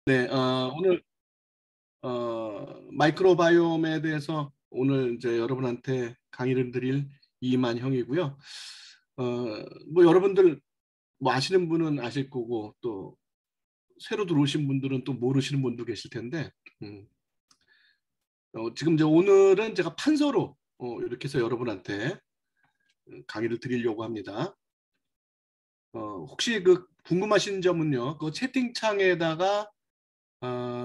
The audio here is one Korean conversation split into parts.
네, 오늘 마이크로바이옴에 대해서 오늘 이제 여러분한테 강의를 드릴 이만형이고요. 어, 뭐 여러분들 뭐 아시는 분은 아실 거고 또 새로 들어오신 분들은 또 모르시는 분도 계실 텐데 지금 이제 오늘은 제가 판서로 이렇게 해서 여러분한테 강의를 드리려고 합니다. 혹시 그 궁금하신 점은요, 그 채팅창에다가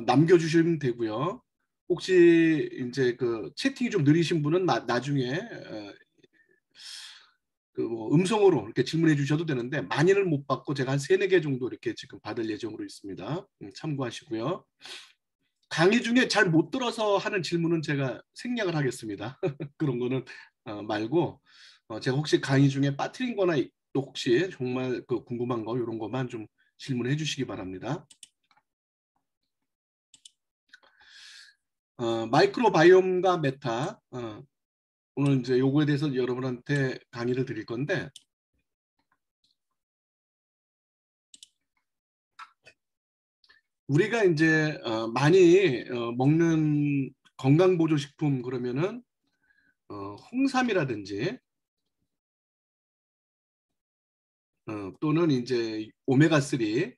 남겨주시면 되고요. 혹시 이제 그 채팅이 좀 느리신 분은 나중에 그뭐 음성으로 이렇게 질문해 주셔도 되는데 많이는 못 받고 제가 한 3-4개 정도 이렇게 지금 받을 예정으로 있습니다. 참고하시고요. 강의 중에 잘 못 들어서 하는 질문은 제가 생략을 하겠습니다. 그런 거는 말고 제가 혹시 강의 중에 빠뜨린 거나 또 혹시 정말 그 궁금한 거 이런 것만 좀 질문해 주시기 바랍니다. 마이크로바이옴과 메타 오늘 이제 요거에 대해서 여러분한테 강의를 드릴 건데 우리가 이제 많이 먹는 건강보조식품 그러면은 홍삼이라든지 또는 이제 오메가3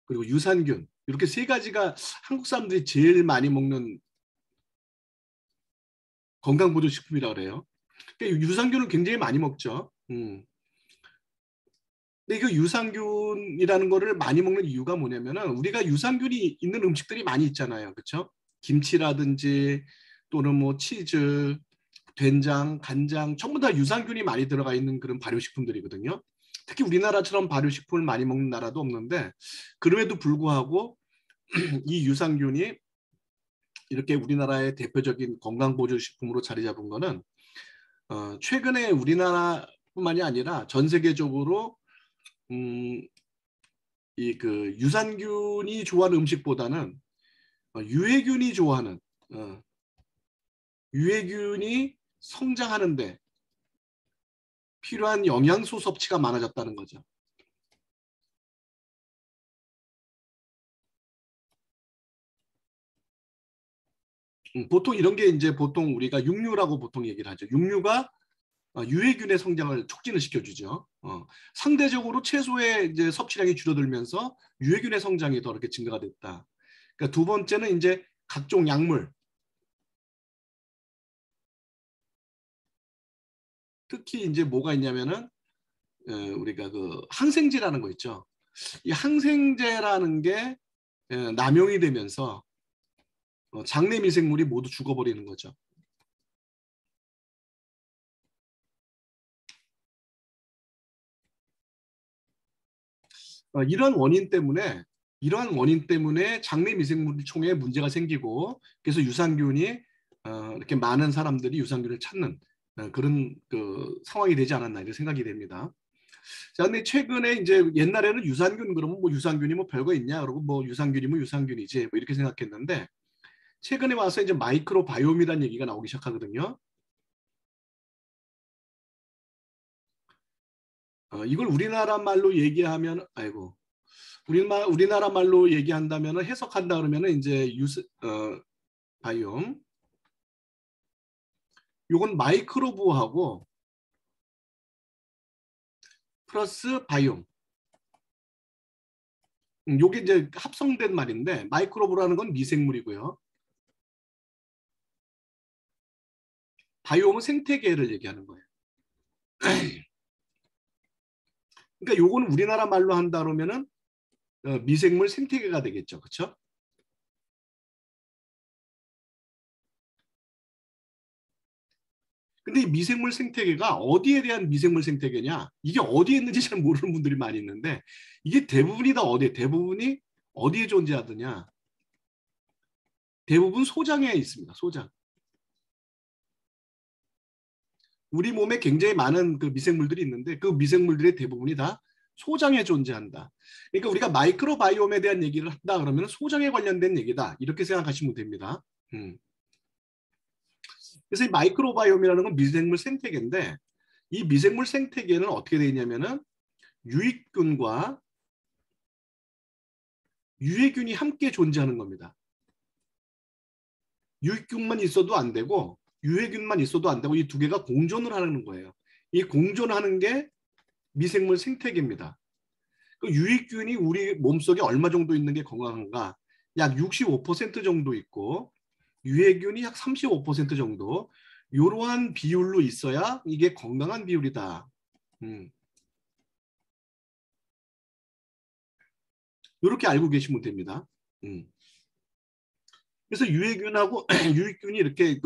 그리고 유산균 이렇게 3가지가 한국 사람들이 제일 많이 먹는 건강보조식품이라고 그래요. 그러니까 유산균을 굉장히 많이 먹죠. 근데 그 유산균이라는 거를 많이 먹는 이유가 뭐냐면은 우리가 유산균이 있는 음식들이 많이 있잖아요. 그렇죠? 김치라든지 또는 뭐 치즈, 된장, 간장 전부 다 유산균이 많이 들어가 있는 그런 발효식품들이거든요. 특히 우리나라처럼 발효식품을 많이 먹는 나라도 없는데 그럼에도 불구하고 이 유산균이 이렇게 우리나라의 대표적인 건강보조식품으로 자리 잡은 거는 최근에 우리나라뿐만이 아니라 전 세계적으로 이 그 유산균이 좋아하는 음식보다는 유해균이 좋아하는 유해균이 성장하는데 필요한 영양소 섭취가 많아졌다는 거죠. 보통 이런 게 이제 보통 우리가 육류라고 보통 얘기를 하죠. 육류가 유해균의 성장을 촉진을 시켜주죠. 상대적으로 채소의 이제 섭취량이 줄어들면서 유해균의 성장이 더 이렇게 증가가 됐다. 그러니까 두 번째는 이제 각종 약물, 특히 이제 뭐가 있냐면은 우리가 그 항생제라는 거 있죠. 이 항생제라는 게 남용이 되면서 장내 미생물이 모두 죽어버리는 거죠. 이러한 원인 때문에 장내 미생물총에 문제가 생기고 그래서 유산균이 이렇게 많은 사람들이 유산균을 찾는 그런 그 상황이 되지 않았나 이런 생각이 됩니다. 자, 근데 최근에 이제 옛날에는 유산균 그러면 뭐 유산균이 뭐 별거 있냐 그러고 뭐 유산균이면 유산균이지 뭐 이렇게 생각했는데 최근에 와서 이제 마이크로바이옴이라는 얘기가 나오기 시작하거든요. 이걸 우리나라 말로 얘기하면 아이고 우리나라 말로 얘기한다면 해석한다 그러면 이제 바이옴 요건 마이크로브하고 플러스 바이옴 요게 이제 합성된 말인데 마이크로브라는 건 미생물이고요. 바이옴은 생태계를 얘기하는 거예요. 그러니까 요거는 우리나라 말로 한다 그러면은 미생물 생태계가 되겠죠. 그렇죠? 근데 이 미생물 생태계가 어디에 대한 미생물 생태계냐? 이게 어디에 있는지 잘 모르는 분들이 많이 있는데 이게 대부분이 다 대부분이 어디에 존재하느냐? 대부분 소장에 있습니다. 소장. 우리 몸에 굉장히 많은 그 미생물들이 있는데 그 미생물들의 대부분이 다 소장에 존재한다. 그러니까 우리가 마이크로바이옴에 대한 얘기를 한다 그러면 소장에 관련된 얘기다. 이렇게 생각하시면 됩니다. 그래서 이 마이크로바이옴이라는 건 미생물 생태계인데 이 미생물 생태계는 어떻게 되어 있냐면은 유익균과 유해균이 함께 존재하는 겁니다. 유익균만 있어도 안 되고 유해균만 있어도 안 되고 이 두 개가 공존을 하는 거예요. 이 공존하는 게 미생물 생태계입니다. 그 유익균이 우리 몸속에 얼마 정도 있는 게 건강한가? 약 65% 정도 있고 유해균이 약 35% 정도 이러한 비율로 있어야 이게 건강한 비율이다. 이렇게 알고 계시면 됩니다. 그래서 유해균하고 유익균이 이렇게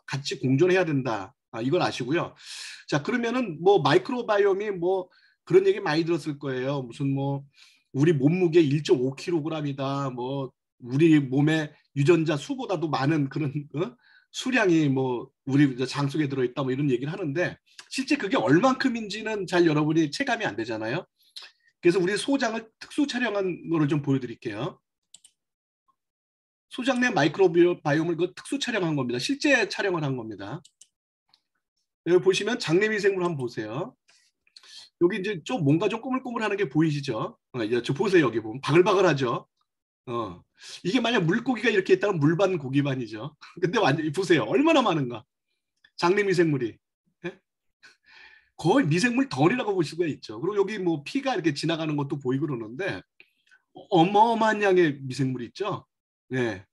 같이 공존해야 된다. 이걸 아시고요. 자, 그러면은 뭐 마이크로바이옴이 뭐 그런 얘기 많이 들었을 거예요. 무슨 뭐 우리 몸무게 1.5kg이다. 뭐 우리 몸의 유전자 수보다도 많은 그런 수량이 뭐 우리 장 속에 들어있다. 뭐 이런 얘기를 하는데 실제 그게 얼만큼인지는 잘 여러분이 체감이 안 되잖아요. 그래서 우리 소장을 특수 촬영한 거를 좀 보여드릴게요. 소장 내 마이크로바이옴을 그 특수 촬영한 겁니다. 실제 촬영을 한 겁니다. 여기 보시면 장내 미생물 한번 보세요. 여기 이제 좀 뭔가 좀 꼬물꼬물하는 게 보이시죠? 이제 저 보세요. 여기 보면 바글바글하죠. 이게 만약 물고기가 이렇게 있다면 물반 고기반이죠. 근데 완전 보세요. 얼마나 많은가. 장내 미생물이. 예? 거의 미생물 덩어리라고 볼 수가 있죠. 그리고 여기 뭐 피가 이렇게 지나가는 것도 보이고 그러는데 어마어마한 양의 미생물이 있죠. 네.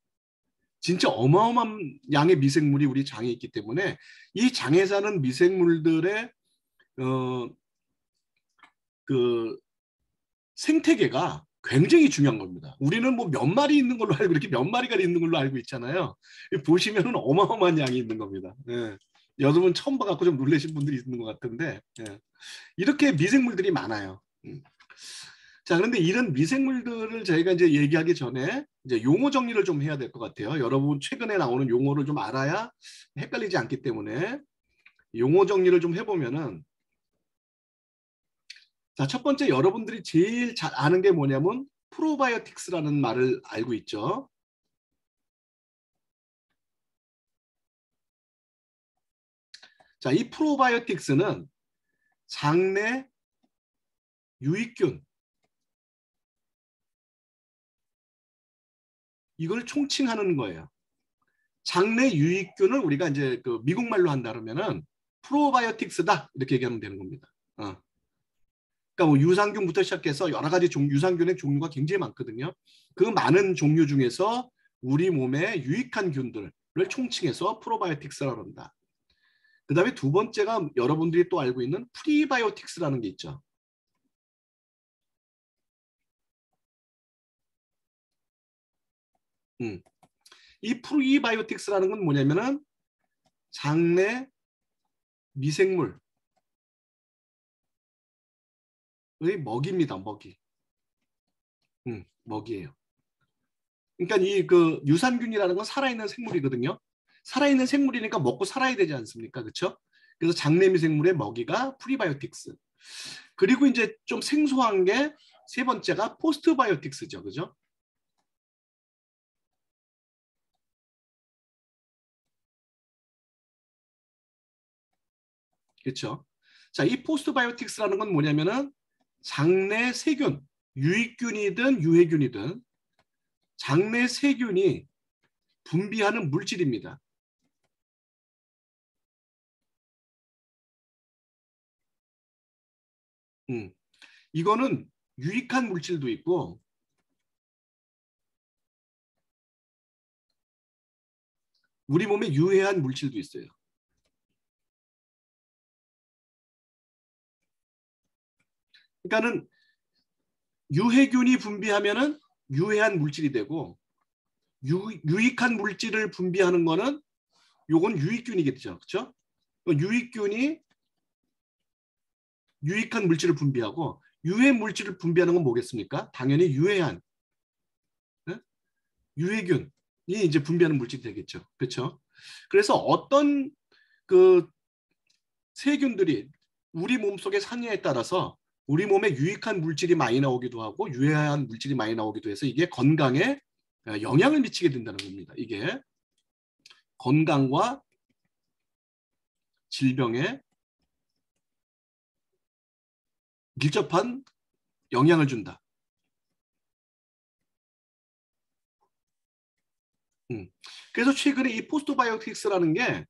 진짜 어마어마한 양의 미생물이 우리 장에 있기 때문에 이 장에 사는 미생물들의 그 생태계가 굉장히 중요한 겁니다. 우리는 뭐 몇 마리 있는 걸로 알고 이렇게 몇 마리가 있는 걸로 알고 있잖아요. 보시면은 어마어마한 양이 있는 겁니다. 예. 여러분 처음 봐갖고 좀 놀라신 분들이 있는 것 같은데 예. 이렇게 미생물들이 많아요. 자, 그런데 이런 미생물들을 저희가 이제 얘기하기 전에 이제 용어 정리를 좀 해야 될 것 같아요. 여러분 최근에 나오는 용어를 좀 알아야 헷갈리지 않기 때문에 용어 정리를 좀 해보면은 자, 첫 번째 여러분들이 제일 잘 아는 게 뭐냐면 프로바이오틱스라는 말을 알고 있죠. 자, 이 프로바이오틱스는 장내 유익균 이걸 총칭하는 거예요. 장내 유익균을 우리가 이제 그 미국말로 한다 그러면은 프로바이오틱스다 이렇게 얘기하면 되는 겁니다. 그러니까 뭐 유산균부터 시작해서 여러 가지 유산균의 종류가 굉장히 많거든요. 그 많은 종류 중에서 우리 몸에 유익한 균들을 총칭해서 프로바이오틱스라고 합니다. 그 다음에 두 번째가 여러분들이 또 알고 있는 프리바이오틱스라는 게 있죠. 이 프리바이오틱스라는 건 뭐냐면은 장내 미생물의 먹입니다. 먹이. 먹이에요. 그러니까 이 그 유산균이라는 건 살아있는 생물이거든요. 살아있는 생물이니까 먹고 살아야 되지 않습니까? 그렇죠? 그래서 장내 미생물의 먹이가 프리바이오틱스. 그리고 이제 좀 생소한 게 세 번째가 포스트바이오틱스죠. 그죠? 그렇죠? 자, 이 포스트바이오틱스라는 건 뭐냐면은 장내 세균, 유익균이든 유해균이든 장내 세균이 분비하는 물질입니다. 이거는 유익한 물질도 있고 우리 몸에 유해한 물질도 있어요. 그러니까는 유해균이 분비하면은 유해한 물질이 되고 유익한 물질을 분비하는 거는 요건 유익균이겠죠. 그렇죠? 유익균이 유익한 물질을 분비하고 유해 물질을 분비하는 건 뭐겠습니까? 당연히 유해한 네? 유해균이 이제 분비하는 물질이 되겠죠. 그렇죠? 그래서 어떤 그 세균들이 우리 몸속에 사느냐에 따라서 우리 몸에 유익한 물질이 많이 나오기도 하고 유해한 물질이 많이 나오기도 해서 이게 건강에 영향을 미치게 된다는 겁니다. 이게 건강과 질병에 밀접한 영향을 준다. 음. 그래서 최근에 이 포스트바이오틱스라는 게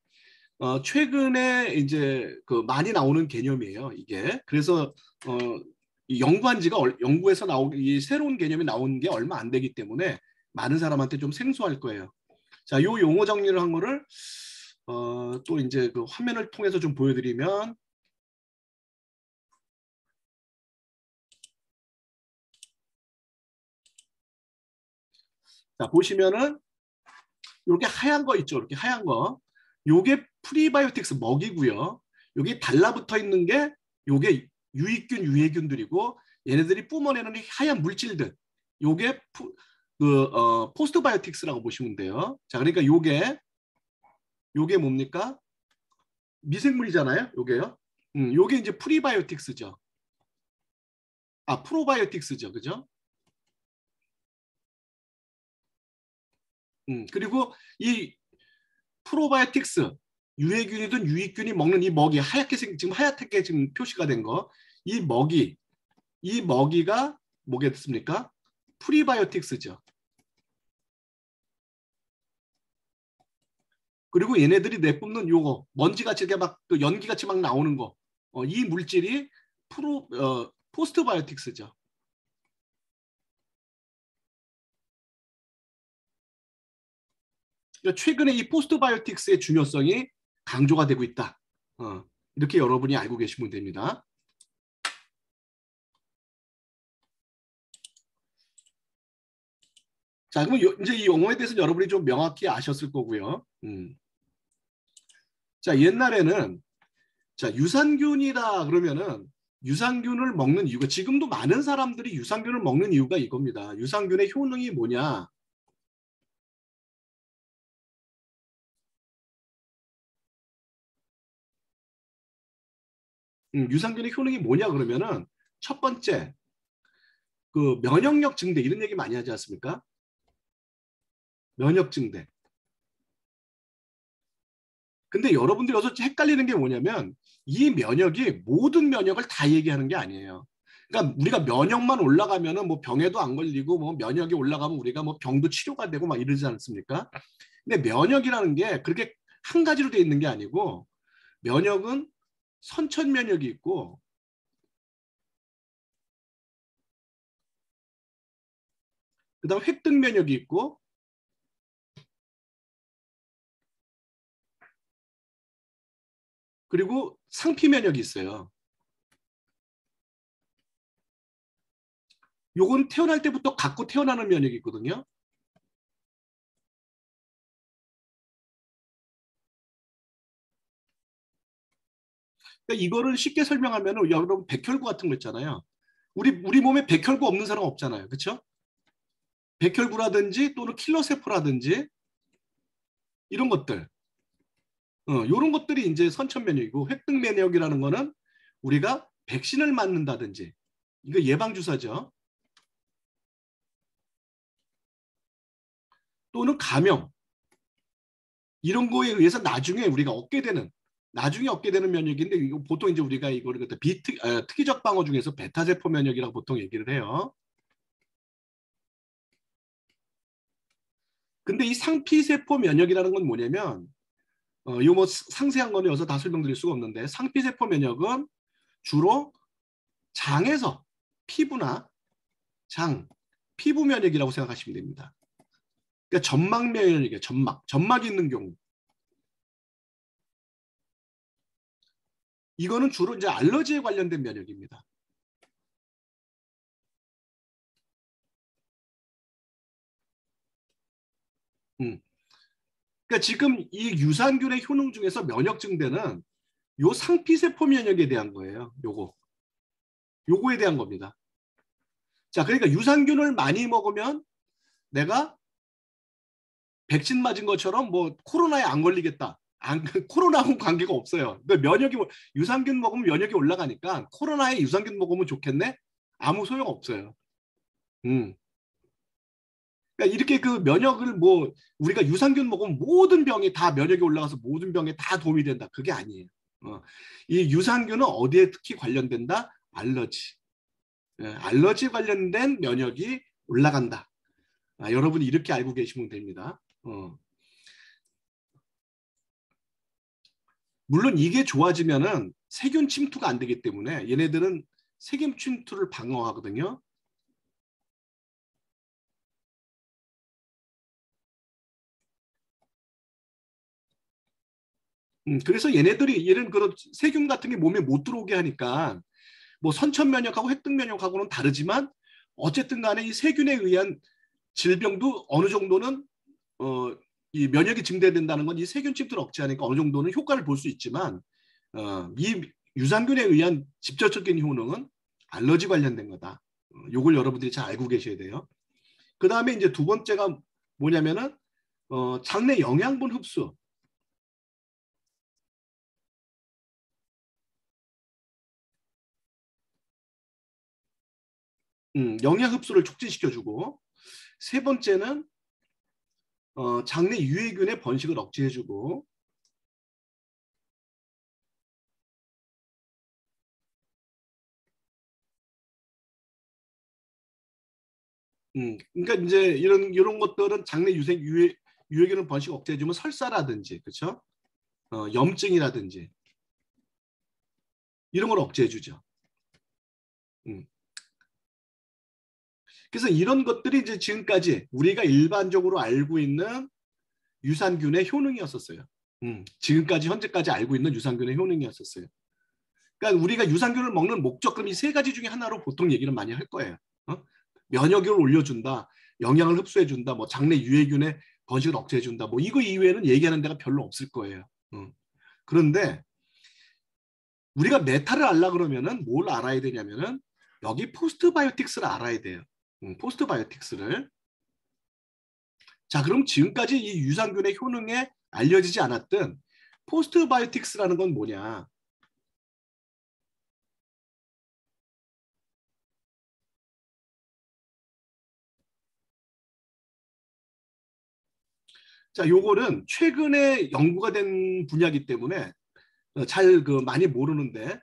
최근에 이제 그 많이 나오는 개념이에요. 이게 그래서 이 연구한 지가 연구에서 나오기 이 새로운 개념이 나온 게 얼마 안 되기 때문에 많은 사람한테 좀 생소할 거예요. 자, 요 용어 정리를 한 거를 또 이제 그 화면을 통해서 좀 보여드리면 자 보시면은 이렇게 하얀 거 있죠. 이렇게 하얀 거. 요게 프리바이오틱스 먹이고요. 요게 달라붙어 있는 게 요게 유익균, 유해균들이고 얘네들이 뿜어내는 하얀 물질들. 요게 포스트바이오틱스라고 보시면 돼요. 자, 그러니까 요게 뭡니까? 미생물이잖아요. 요게요. 요게 이제 프리바이오틱스죠. 아, 프로바이오틱스죠. 그죠? 그리고 이 프로바이오틱스 유해균이든 유익균이 먹는 이 먹이 하얗게 지금 하얗게 지금 표시가 된 거 이 먹이 이 먹이가 뭐겠습니까? 프리바이오틱스죠. 그리고 얘네들이 내뿜는 요거 먼지같이 이렇게 막그 연기같이 막 나오는 거 이 물질이 포스트바이오틱스죠. 그러니까 최근에 이 포스트바이오틱스의 중요성이 강조가 되고 있다. 이렇게 여러분이 알고 계시면 됩니다. 자, 그러면 이제 이 용어에 대해서 여러분이 좀 명확히 아셨을 거고요. 자, 옛날에는 자, 유산균이다 그러면은 유산균을 먹는 이유가 지금도 많은 사람들이 유산균을 먹는 이유가 이겁니다. 유산균의 효능이 뭐냐? 유산균의 효능이 뭐냐 그러면은 첫 번째 그 면역력 증대 이런 얘기 많이 하지 않습니까? 면역 증대. 근데 여러분들이 여기서 헷갈리는 게 뭐냐면 이 면역이 모든 면역을 다 얘기하는 게 아니에요. 그러니까 우리가 면역만 올라가면은 뭐 병에도 안 걸리고 뭐 면역이 올라가면 우리가 뭐 병도 치료가 되고 막 이러지 않습니까? 근데 면역이라는 게 그렇게 한 가지로 돼 있는 게 아니고 면역은 선천 면역이 있고 그다음 획득 면역이 있고 그리고 상피 면역이 있어요. 요건 태어날 때부터 갖고 태어나는 면역이 있거든요. 그러니까 이거를 쉽게 설명하면 여러분 백혈구 같은 거 있잖아요. 우리 몸에 백혈구 없는 사람 없잖아요. 그렇죠? 백혈구라든지 또는 킬러 세포라든지 이런 것들. 이런 것들이 이제 선천 면역이고 획득 면역이라는 거는 우리가 백신을 맞는다든지 이거 예방 주사죠. 또는 감염 이런 거에 의해서 나중에 얻게 되는 면역인데 이거 보통 이제 우리가 이거를 갖다 특이적 방어 중에서 베타 세포 면역이라고 보통 얘기를 해요. 근데 이 상피 세포 면역이라는 건 뭐냐면 이거 뭐 상세한 거는 여기서 다 설명드릴 수가 없는데 상피 세포 면역은 주로 장에서 피부나 장, 피부 면역이라고 생각하시면 됩니다. 그러니까 점막 면역이에요. 점막이 있는 경우. 이거는 주로 이제 알러지에 관련된 면역입니다. 음. 그러니까 지금 이 유산균의 효능 중에서 면역 증대는 요 상피세포 면역에 대한 거예요. 요거에 대한 겁니다. 자, 그러니까 유산균을 많이 먹으면 내가 백신 맞은 것처럼 뭐 코로나에 안 걸리겠다. 코로나하고는 관계가 없어요. 그러니까 유산균 먹으면 면역이 올라가니까 코로나에 유산균 먹으면 좋겠네? 아무 소용 없어요. 음. 그러니까 이렇게 그 면역을 뭐 우리가 유산균 먹으면 모든 병이 다 면역이 올라가서 모든 병에 다 도움이 된다. 그게 아니에요. 이 유산균은 어디에 특히 관련된다? 알러지. 알러지 관련된 면역이 올라간다. 여러분이 이렇게 알고 계시면 됩니다. 어. 물론 이게 좋아지면은 세균 침투가 안 되기 때문에 얘네들은 세균 침투를 방어하거든요. 그래서 얘네들이 얘는 그런 세균 같은 게 몸에 못 들어오게 하니까 뭐 선천 면역하고 획득 면역하고는 다르지만 어쨌든 간에 이 세균에 의한 질병도 어느 정도는 이 면역이 증대된다는 건 이 세균 침투를 억제하니까 어느 정도는 효과를 볼 수 있지만 이 유산균에 의한 직접적인 효능은 알러지 관련된 거다. 요걸 여러분들이 잘 알고 계셔야 돼요. 그 다음에 이제 두 번째가 뭐냐면은 장내 영양분 흡수. 영양 흡수를 촉진시켜주고 세 번째는 장내 유해균의 번식을 억제해주고 그러니까 이제 이런 것들은 장내 유해균을 번식 억제해주면 설사라든지 그렇죠? 염증이라든지 이런 걸 억제해주죠. 음. 그래서 이런 것들이 이제 지금까지 우리가 일반적으로 알고 있는 유산균의 효능이었었어요. 지금까지 현재까지 알고 있는 유산균의 효능이었었어요. 그러니까 우리가 유산균을 먹는 목적 그럼 이 세 가지 중에 하나로 보통 얘기를 많이 할 거예요. 면역력을 올려준다, 영양을 흡수해준다, 뭐 장내 유해균의 번식을 억제해준다, 뭐 이거 이외에는 얘기하는 데가 별로 없을 거예요. 그런데 우리가 메타를 알라 그러면은 뭘 알아야 되냐면은 여기 포스트바이오틱스를 알아야 돼요. 포스트바이오틱스를. 자, 그럼 지금까지 이 유산균의 효능에 알려지지 않았던 포스트바이오틱스라는 건 뭐냐? 자, 요거는 최근에 연구가 된 분야이기 때문에 잘 많이 모르는데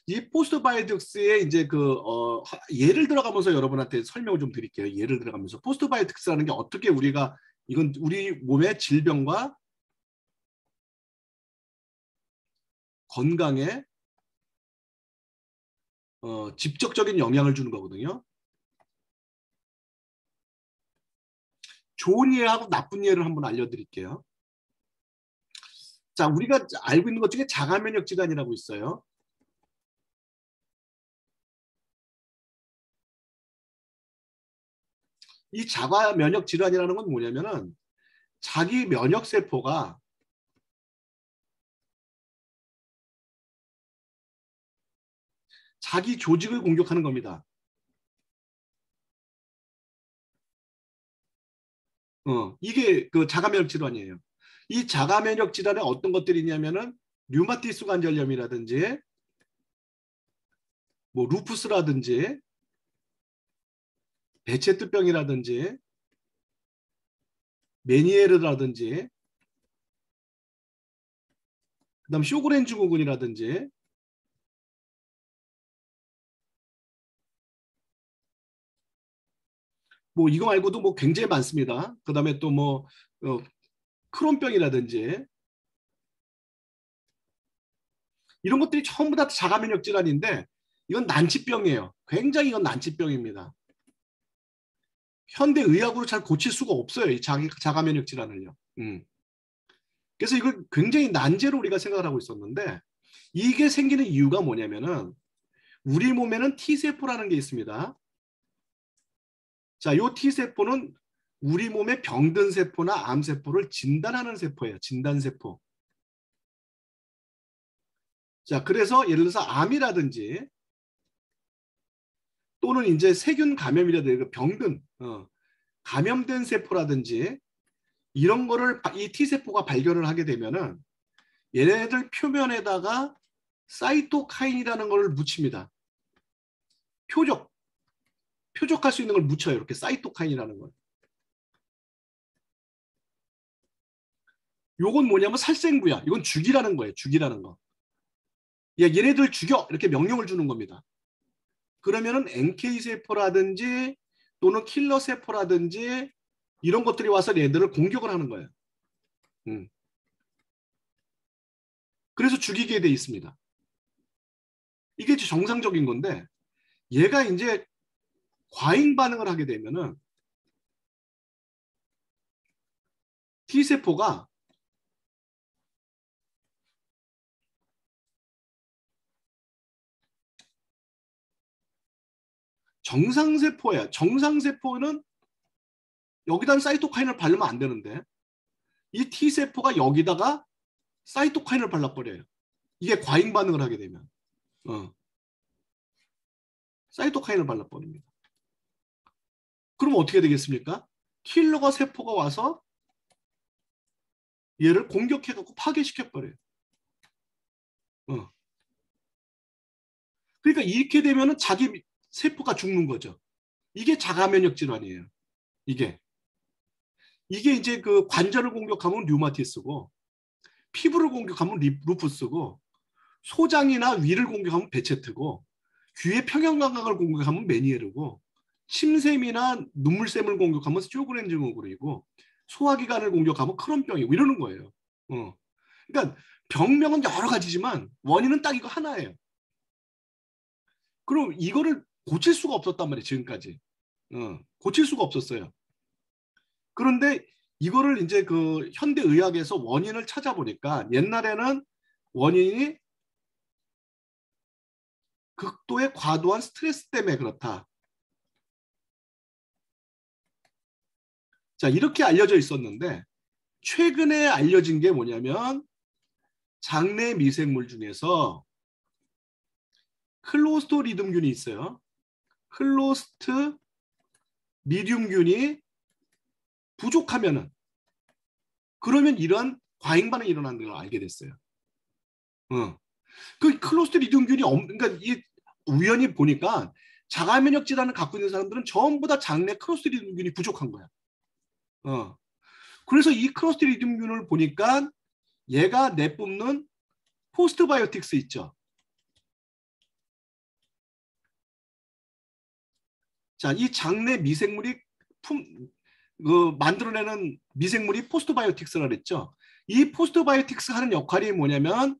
이 포스트바이오틱스의 이제 예를 들어가면서 여러분한테 설명을 좀 드릴게요. 예를 들어가면서 포스트바이오틱스라는 게 어떻게 우리가 이건 우리 몸의 질병과 건강에 직접적인 영향을 주는 거거든요. 좋은 예하고 나쁜 예를 한번 알려드릴게요. 자, 우리가 알고 있는 것 중에 자가면역 질환이라고 있어요. 이 자가면역 질환이라는 건 뭐냐면은 자기 면역 세포가 자기 조직을 공격하는 겁니다. 이게 그 자가면역 질환이에요. 이 자가면역 질환에 어떤 것들이 있냐면은 류마티스 관절염이라든지 뭐 루푸스라든지 베체트병이라든지 메니에르라든지 그다음 쇼그렌 증후군이라든지 뭐 이거 말고도 뭐 굉장히 많습니다. 그다음에 또 뭐 크론병이라든지 이런 것들이 전부 다 자가면역 질환인데 이건 난치병이에요. 굉장히 이건 난치병입니다. 현대 의학으로 잘 고칠 수가 없어요. 이 자가면역 질환을요. 그래서 이걸 굉장히 난제로 우리가 생각을 하고 있었는데 이게 생기는 이유가 뭐냐면은 우리 몸에는 T세포라는 게 있습니다. 자, 요 T세포는 우리 몸의 병든 세포나 암세포를 진단하는 세포예요. 진단세포. 자, 그래서 예를 들어서 암이라든지 또는 이제 세균 감염이라든지 병든 감염된 세포라든지 이런 거를 이 T세포가 발견을 하게 되면은 얘네들 표면에다가 사이토카인이라는 걸 묻힙니다. 표적할 수 있는 걸 묻혀요. 이렇게 사이토카인이라는 걸. 요건 뭐냐면 살생부야. 이건 죽이라는 거예요. 죽이라는 거. 야, 얘네들 죽여. 이렇게 명령을 주는 겁니다. 그러면은 NK 세포라든지 또는 킬러 세포라든지 이런 것들이 와서 얘들을 공격을 하는 거예요. 그래서 죽이게 돼 있습니다. 이게 정상적인 건데 얘가 이제 과잉 반응을 하게 되면은 T세포가 정상세포야. 정상세포는 여기다 사이토카인을 바르면 안 되는데 이 T세포가 여기다가 사이토카인을 발라버려요. 이게 과잉 반응을 하게 되면 사이토카인을 발라버립니다. 그럼 어떻게 되겠습니까? 킬러가 세포가 와서 얘를 공격해갖고 파괴시켜버려요. 그러니까 이렇게 되면은 자기 세포가 죽는 거죠. 이게 자가면역 질환이에요. 이게 이제 그 관절을 공격하면 류마티스고 피부를 공격하면 루푸스고 소장이나 위를 공격하면 베체트고 귀의 평형감각을 공격하면 메니에르고 침샘이나 눈물샘을 공격하면 쇼그렌 증후군이고 소화기관을 공격하면 크론병이고 이러는 거예요. 그러니까 병명은 여러 가지지만 원인은 딱 이거 하나예요. 그럼 이거를 고칠 수가 없었단 말이에요. 지금까지. 고칠 수가 없었어요. 그런데 이거를 이제 그 현대의학에서 원인을 찾아보니까 옛날에는 원인이 극도의 과도한 스트레스 때문에 그렇다. 자, 이렇게 알려져 있었는데 최근에 알려진 게 뭐냐면 장내 미생물 중에서 클로스토리듬균이 있어요. 클로스트 리듐균이 부족하면은 그러면 이런 과잉 반응이 일어나는 걸 알게 됐어요. 그 클로스트리듐균이 그러니까 이 우연히 보니까 자가 면역 질환을 갖고 있는 사람들은 전부 다 장내 클로스트리듐균이 부족한 거야. 그래서 이 클로스트리듐균을 보니까 얘가 내뿜는 포스트바이오틱스 있죠. 자, 이 장내 미생물이 만들어내는 미생물이 포스트바이오틱스라 그랬죠. 이 포스트바이오틱스 하는 역할이 뭐냐면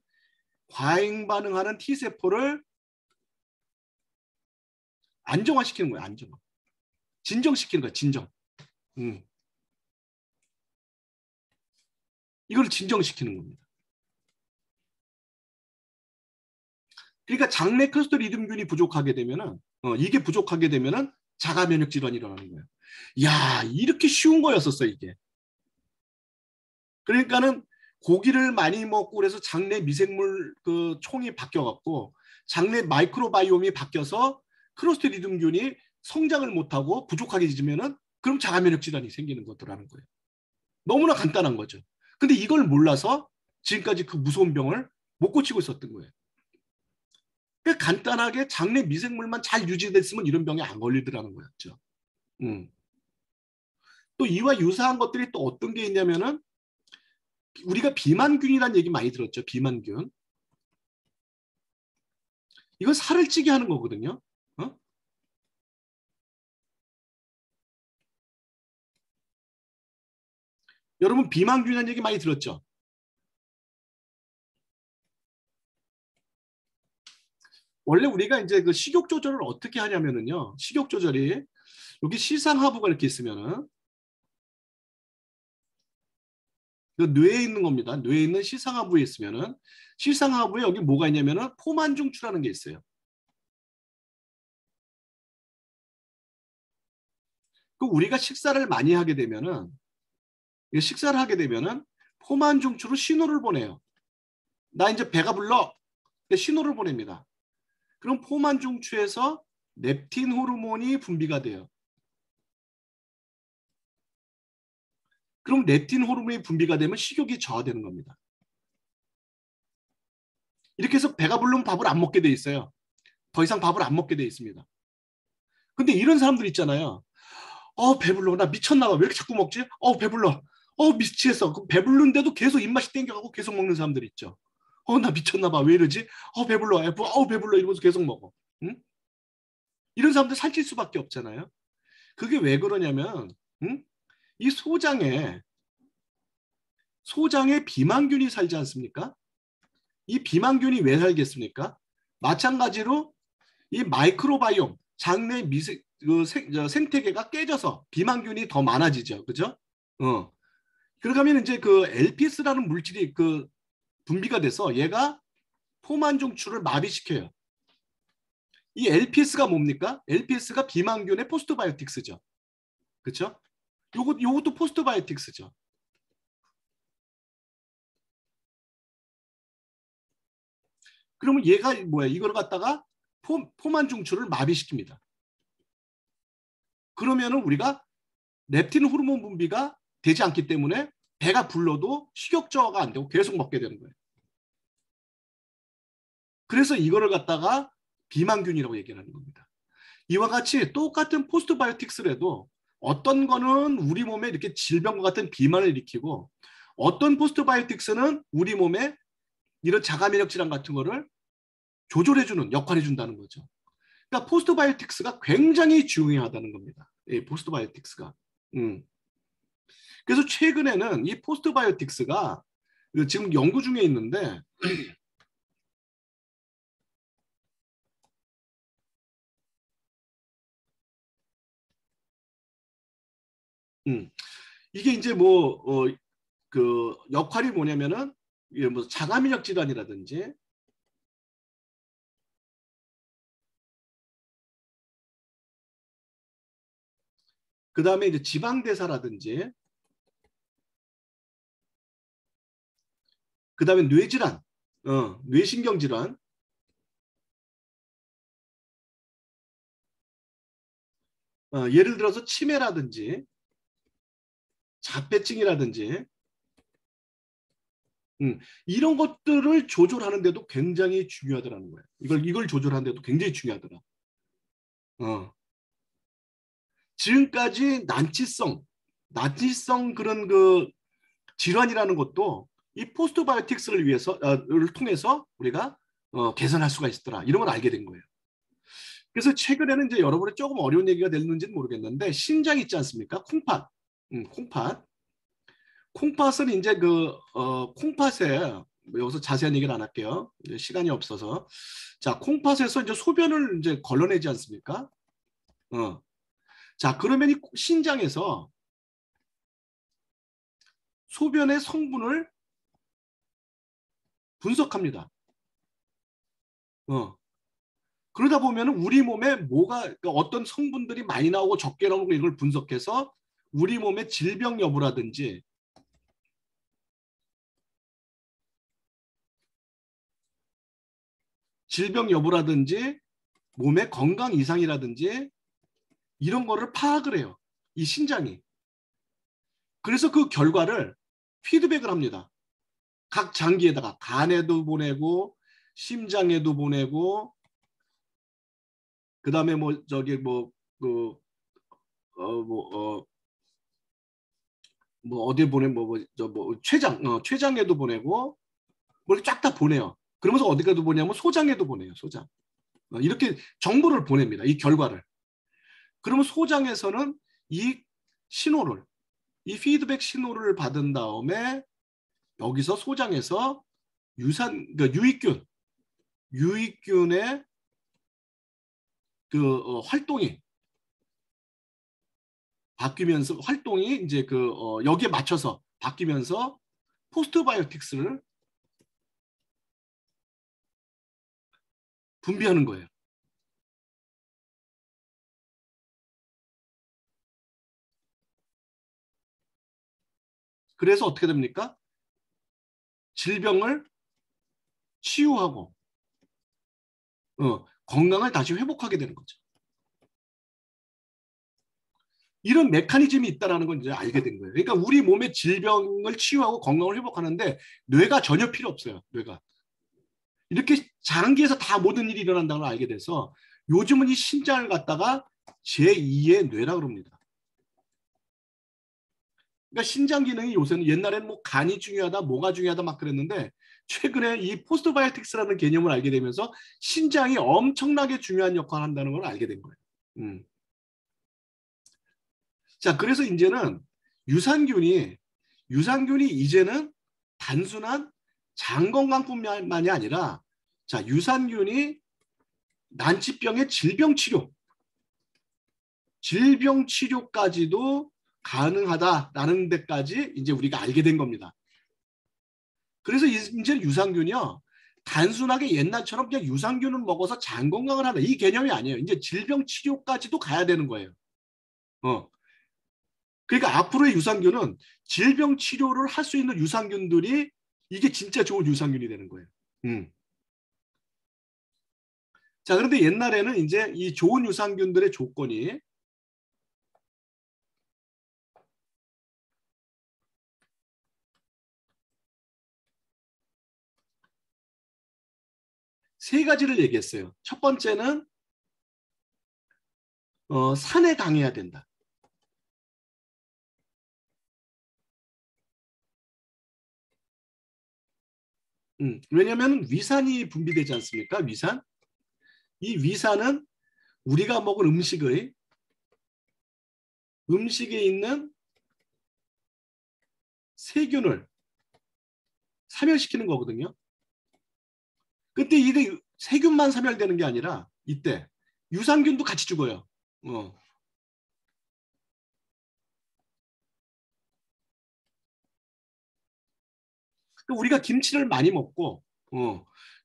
과잉 반응하는 T세포를 안정화시키는 거예요. 안정화. 진정시키는 거예요. 진정. 이걸 진정시키는 겁니다. 그러니까 장내 클로스트리듬균이 부족하게 되면은 이게 부족하게 되면은 자가 면역 질환이 일어나는 거예요. 야, 이렇게 쉬운 거였었어 이게. 그러니까는 고기를 많이 먹고 그래서 장내 미생물 그 총이 바뀌어갖고 장내 마이크로바이옴이 바뀌어서 클로스트리듬균이 성장을 못하고 부족하게 되면은 그럼 자가 면역 질환이 생기는 것더라는 거예요. 너무나 간단한 거죠. 근데 이걸 몰라서 지금까지 그 무서운 병을 못 고치고 있었던 거예요. 그러니까 간단하게 장내 미생물만 잘 유지됐으면 이런 병에 안 걸리더라는 거였죠. 또 이와 유사한 것들이 또 어떤 게 있냐면은 우리가 비만균이라는 얘기 많이 들었죠. 비만균. 이건 살을 찌게 하는 거거든요. 여러분 비만균이라는 얘기 많이 들었죠. 원래 우리가 이제 그 식욕 조절을 어떻게 하냐면은요. 식욕 조절이 여기 시상하부가 이렇게 있으면은 그 뇌에 있는 겁니다. 뇌에 있는 시상하부에 있으면은 시상하부에 여기 뭐가 있냐면은 포만중추라는 게 있어요. 그 우리가 식사를 많이 하게 되면은 포만중추로 신호를 보내요. 나 이제 배가 불러. 신호를 보냅니다. 그럼 포만중추에서 렙틴 호르몬이 분비가 돼요. 그럼 렙틴 호르몬이 분비가 되면 식욕이 저하되는 겁니다. 이렇게 해서 배가 부르면 밥을 안 먹게 돼 있어요. 더 이상 밥을 안 먹게 돼 있습니다. 근데 이런 사람들 있잖아요. 배불러. 나 미쳤나 봐. 왜 이렇게 자꾸 먹지? 배불러. 미치겠어. 배부른데도 계속 입맛이 땡겨가고 계속 먹는 사람들 있죠. 나 미쳤나 봐. 왜 이러지? 배불러. 배불러. 이러면서 계속 먹어. 응? 이런 사람들 살찔 수밖에 없잖아요. 그게 왜 그러냐면 이 소장에 비만균이 살지 않습니까? 이 비만균이 왜 살겠습니까? 마찬가지로 이 마이크로바이옴, 장내 생태계가 깨져서 비만균이 더 많아지죠. 그죠? 그러면 이제 그 LPS라는 물질이 그 분비가 돼서 얘가 포만 중추를 마비시켜요. 이 LPS가 뭡니까? LPS가 비만균의 포스트바이오틱스죠. 그렇죠? 요것도 포스트바이오틱스죠. 그러면 얘가 뭐야? 이걸 갖다가 포만 중추를 마비시킵니다. 그러면은 우리가 렙틴 호르몬 분비가 되지 않기 때문에 배가 불러도 식욕 저하가 안 되고 계속 먹게 되는 거예요. 그래서 이거를 갖다가 비만균이라고 얘기하는 겁니다. 이와 같이 똑같은 포스트바이오틱스라도 어떤 거는 우리 몸에 이렇게 질병과 같은 비만을 일으키고 어떤 포스트바이오틱스는 우리 몸에 이런 자가면역 질환 같은 거를 조절해주는 역할을 해준다는 거죠. 그러니까 포스트바이오틱스가 굉장히 중요하다는 겁니다. 예, 포스트바이오틱스가. 그래서 최근에는 이 포스트바이오틱스가 지금 연구 중에 있는데 이게 이제 그 역할이 뭐냐면은 이게 뭐 자가면역 질환이라든지 그 다음에 이제 지방대사라든지 그 다음에 뇌질환, 뇌신경질환, 예를 들어서 치매라든지 자폐증이라든지 이런 것들을 조절하는 데도 굉장히 중요하더라는 거예요. 이걸 조절하는 데도 굉장히 중요하더라. 지금까지 난치성 그런 그 질환이라는 것도 이 포스트바이오틱스를 를 통해서 우리가 개선할 수가 있더라. 이런 걸 알게 된 거예요. 그래서 최근에는 이제 여러분이 조금 어려운 얘기가 됐는지는 모르겠는데 신장 있지 않습니까? 콩팥. 콩팥. 콩팥은 이제 콩팥에 여기서 자세한 얘기는 안 할게요. 시간이 없어서. 자, 콩팥에서 이제 소변을 이제 걸러내지 않습니까? 자, 그러면 이 신장에서 소변의 성분을 분석합니다. 그러다 보면 우리 몸에 그러니까 어떤 성분들이 많이 나오고 적게 나오고 이걸 분석해서 우리 몸의 질병 여부라든지 몸의 건강 이상이라든지 이런 거를 파악을 해요. 이 신장이. 그래서 그 결과를 피드백을 합니다. 각 장기에다가 간에도 보내고 심장에도 보내고 그다음에 어디에 췌장에도 보내고 뭘 쫙 다 보내요. 그러면서 어디가도 보냐면 소장에도 보내요. 소장. 이렇게 정보를 보냅니다. 이 결과를. 그러면 소장에서는 이 피드백 신호를 받은 다음에 여기서 소장에서 그러니까 유익균의 활동이 바뀌면서 이제 여기에 맞춰서 바뀌면서 포스트바이오틱스를 분비하는 거예요. 그래서 어떻게 됩니까? 질병을 치유하고 건강을 다시 회복하게 되는 거죠. 이런 메커니즘이 있다는 걸 이제 알게 된 거예요. 그러니까 우리 몸의 질병을 치유하고 건강을 회복하는데 뇌가 전혀 필요 없어요. 뇌가. 이렇게 장기에서 다 모든 일이 일어난다는 걸 알게 돼서 요즘은 이 신장을 갖다가 제2의 뇌라고 그럽니다. 그러니까 신장 기능이 요새는 옛날에는 뭐 간이 중요하다, 뭐가 중요하다 막 그랬는데 최근에 이 포스트바이오틱스라는 개념을 알게 되면서 신장이 엄청나게 중요한 역할을 한다는 걸 알게 된 거예요. 자, 그래서 이제는 유산균이 이제는 단순한 장 건강뿐만이 아니라 자, 유산균이 난치병의 질병 치료까지도 가능하다라는 데까지 이제 우리가 알게 된 겁니다. 그래서 이제 유산균이요. 단순하게 옛날처럼 그냥 유산균을 먹어서 장 건강을 하다 이 개념이 아니에요. 이제 질병 치료까지도 가야 되는 거예요. 그러니까 앞으로의 유산균은 질병 치료를 할 수 있는 유산균들이 이게 진짜 좋은 유산균이 되는 거예요. 자, 그런데 옛날에는 이제 이 좋은 유산균들의 조건이 세 가지를 얘기했어요. 첫 번째는 산에 강해야 된다. 왜냐하면 위산이 분비되지 않습니까? 위산. 이 위산은 우리가 먹은 음식에 있는 세균을 사멸시키는 거거든요. 근데 이게 세균만 사멸되는 게 아니라 이때 유산균도 같이 죽어요. 우리가 김치를 많이 먹고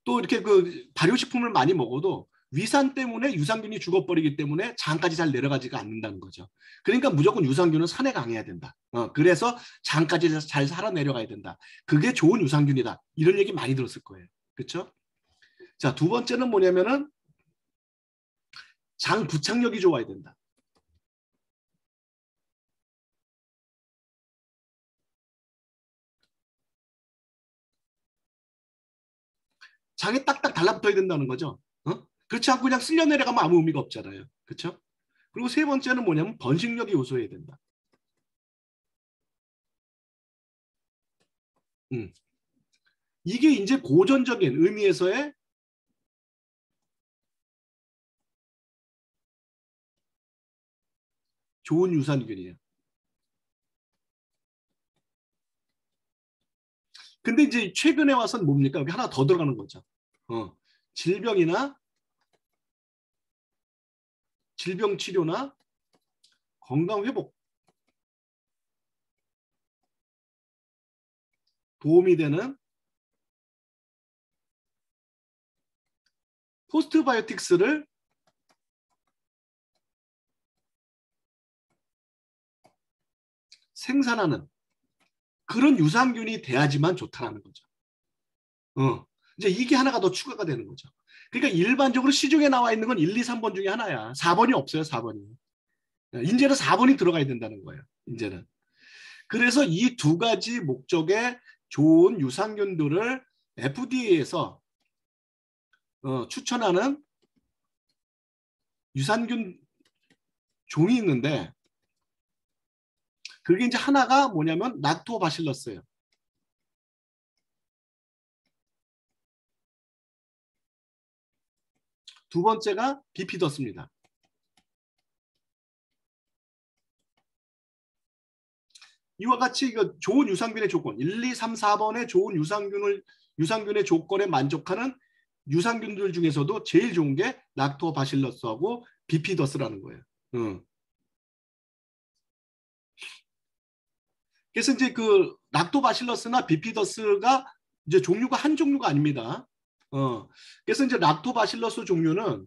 또 이렇게 그 발효식품을 많이 먹어도 위산 때문에 유산균이 죽어버리기 때문에 장까지 잘 내려가지가 않는다는 거죠. 그러니까 무조건 유산균은 산에 강해야 된다. 그래서 장까지 잘 살아 내려가야 된다. 그게 좋은 유산균이다. 이런 얘기 많이 들었을 거예요. 그렇죠? 자, 두 번째는 뭐냐면은 장 부착력이 좋아야 된다. 장에 딱딱 달라붙어야 된다는 거죠. 그렇지 않고 그냥 쓸려 내려가면 아무 의미가 없잖아요. 그렇죠? 그리고 세 번째는 뭐냐면 번식력이 요소해야 된다. 음. 이게 이제 고전적인 의미에서의 좋은 유산균이에요. 근데 이제 최근에 와서는 뭡니까? 여기 하나 더 들어가는 거죠. 질병이나 질병 치료나 건강 회복 도움이 되는 포스트바이오틱스를 생산하는 그런 유산균이 돼야지만 좋다라는 거죠. 이제 이게 하나가 더 추가가 되는 거죠. 그러니까 일반적으로 시중에 나와 있는 건 1, 2, 3번 중에 하나야. 4번이 없어요, 4번이. 이제는 4번이 들어가야 된다는 거예요. 이제는. 그래서 이 두 가지 목적의 좋은 유산균들을 FDA에서 추천하는 유산균 종이 있는데 그게 이제 하나가 뭐냐면 락토바실러스예요. 두 번째가 비피더스입니다. 이와 같이 좋은 유산균의 조건 1, 2, 3, 4번의 좋은 유산균의 조건에 만족하는 유산균들 중에서도 제일 좋은 게 락토바실러스하고 비피더스라는 거예요. 그래서 이제 그 락토바실러스나 비피더스가 이제 종류가 한 종류가 아닙니다. 그래서 이제 락토바실러스 종류는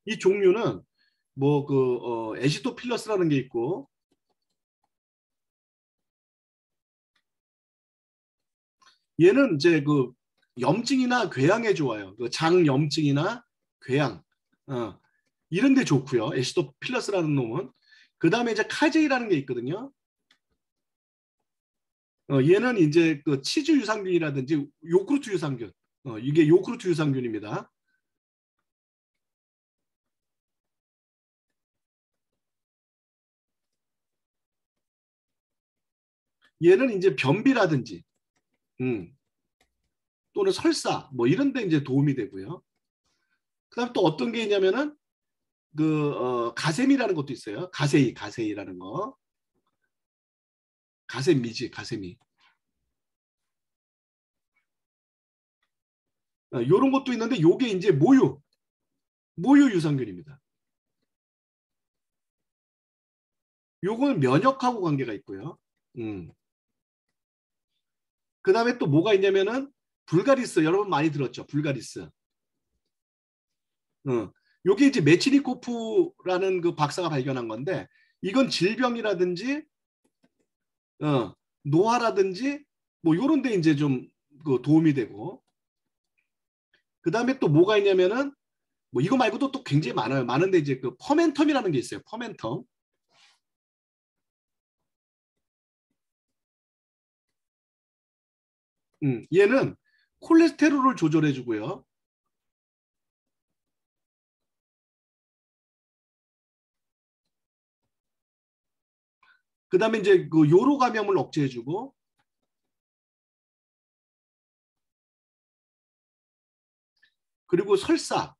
이 종류는 뭐 그 에시토필러스라는 게 있고 얘는 이제 그 염증이나 궤양에 좋아요. 그 장염증이나 궤양 이런 데 좋고요. 에시도필러스라는 놈은. 그 다음에 이제 카제이라는 게 있거든요. 얘는 이제 그 치즈 유산균이라든지 요구르트 유산균. 이게 요구르트 유산균입니다. 얘는 이제 변비라든지 또는 설사 뭐 이런 데 이제 도움이 되고요. 그다음 또 어떤 게 있냐면은 가세미라는 것도 있어요. 가세이라는 거. 가세미지, 가세미. 요런 것도 있는데 요게 이제 모유 유산균입니다. 요거는 면역하고 관계가 있고요. 음. 그다음에 또 뭐가 있냐면은 불가리스 여러분 많이 들었죠? 불가리스. 요게 이제 메치니코프라는 그 박사가 발견한 건데 이건 질병이라든지 노화라든지 뭐 요런 데 이제 좀 그 도움이 되고 그다음에 또 뭐가 있냐면은 뭐 이거 말고도 또 굉장히 많아요. 많은데 이제 그 퍼멘텀이라는 게 있어요. 퍼멘텀. 얘는 콜레스테롤을 조절해 주고요. 그다음에 이제 그 요로 감염을 억제해 주고 그리고 설사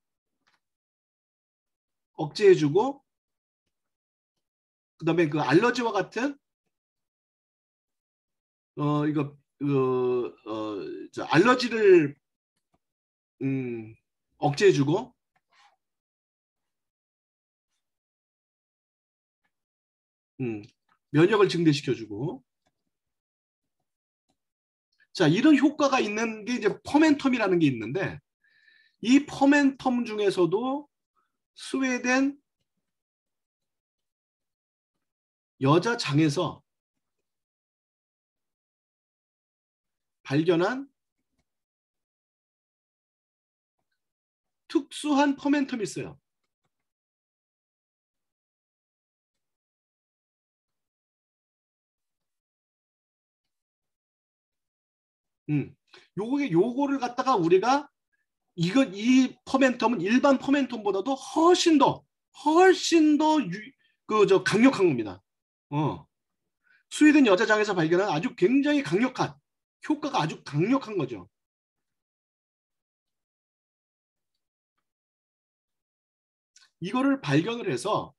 억제해 주고 그다음에 그 알러지와 같은 이거 알러지를 억제해 주고 음, 면역을 증대시켜 주고 자, 이런 효과가 있는 게 이제 퍼멘텀이라는 게 있는데 이 퍼멘텀 중에서도 스웨덴 여자 장에서 발견한 특수한 퍼멘텀이 있어요. 요거를 갖다가 우리가 이 퍼멘텀은 일반 퍼멘텀보다도 훨씬 더 강력한 겁니다. 스웨덴 여자장에서 발견한 아주 굉장히 강력한 효과가 아주 강력한 거죠. 이거를 발견을 해서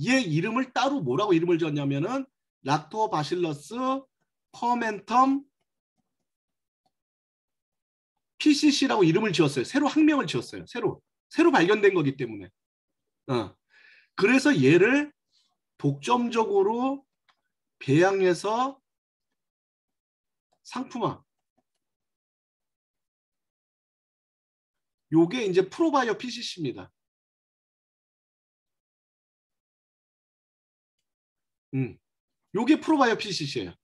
얘 이름을 따로 뭐라고 이름을 지었냐면은 락토바실러스 퍼멘텀 PCC라고 이름을 지었어요. 새로 학명을 지었어요. 새로 발견된 거기 때문에. 그래서 얘를 독점적으로 배양해서 상품화. 요게 이제 프로바이오 PCC입니다. 요게 프로바이오 PCC예요.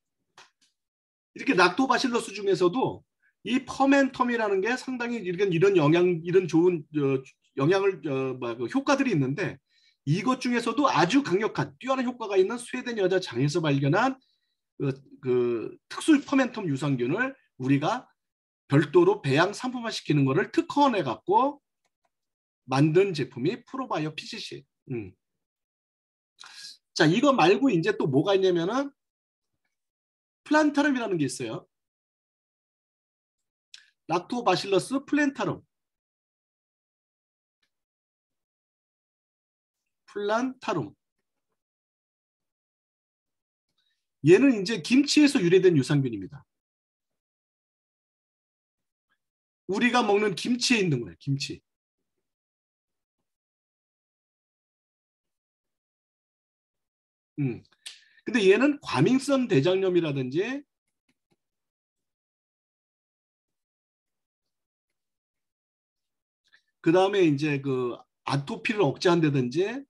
이렇게 락토바실러스 중에서도 이 퍼멘텀이라는 게 상당히 이런 좋은 영향을 효과들이 있는데 이것 중에서도 아주 강력한 뛰어난 효과가 있는 스웨덴 여자 장에서 발견한 그 특수 퍼멘텀 유산균을 우리가 별도로 배양 상품화 시키는 것을 특허내 갖고 만든 제품이 프로바이오 PCC. 자, 이거 말고 이제 또 뭐가 있냐면은 플란타름이라는 게 있어요. 락토바실러스 플란타름. 얘는 이제 김치에서 유래된 유산균입니다. 우리가 먹는 김치에 있는 거예요. 김치. 근데 얘는 과민성 대장염이라든지 그 다음에 이제 그 아토피를 억제한다든지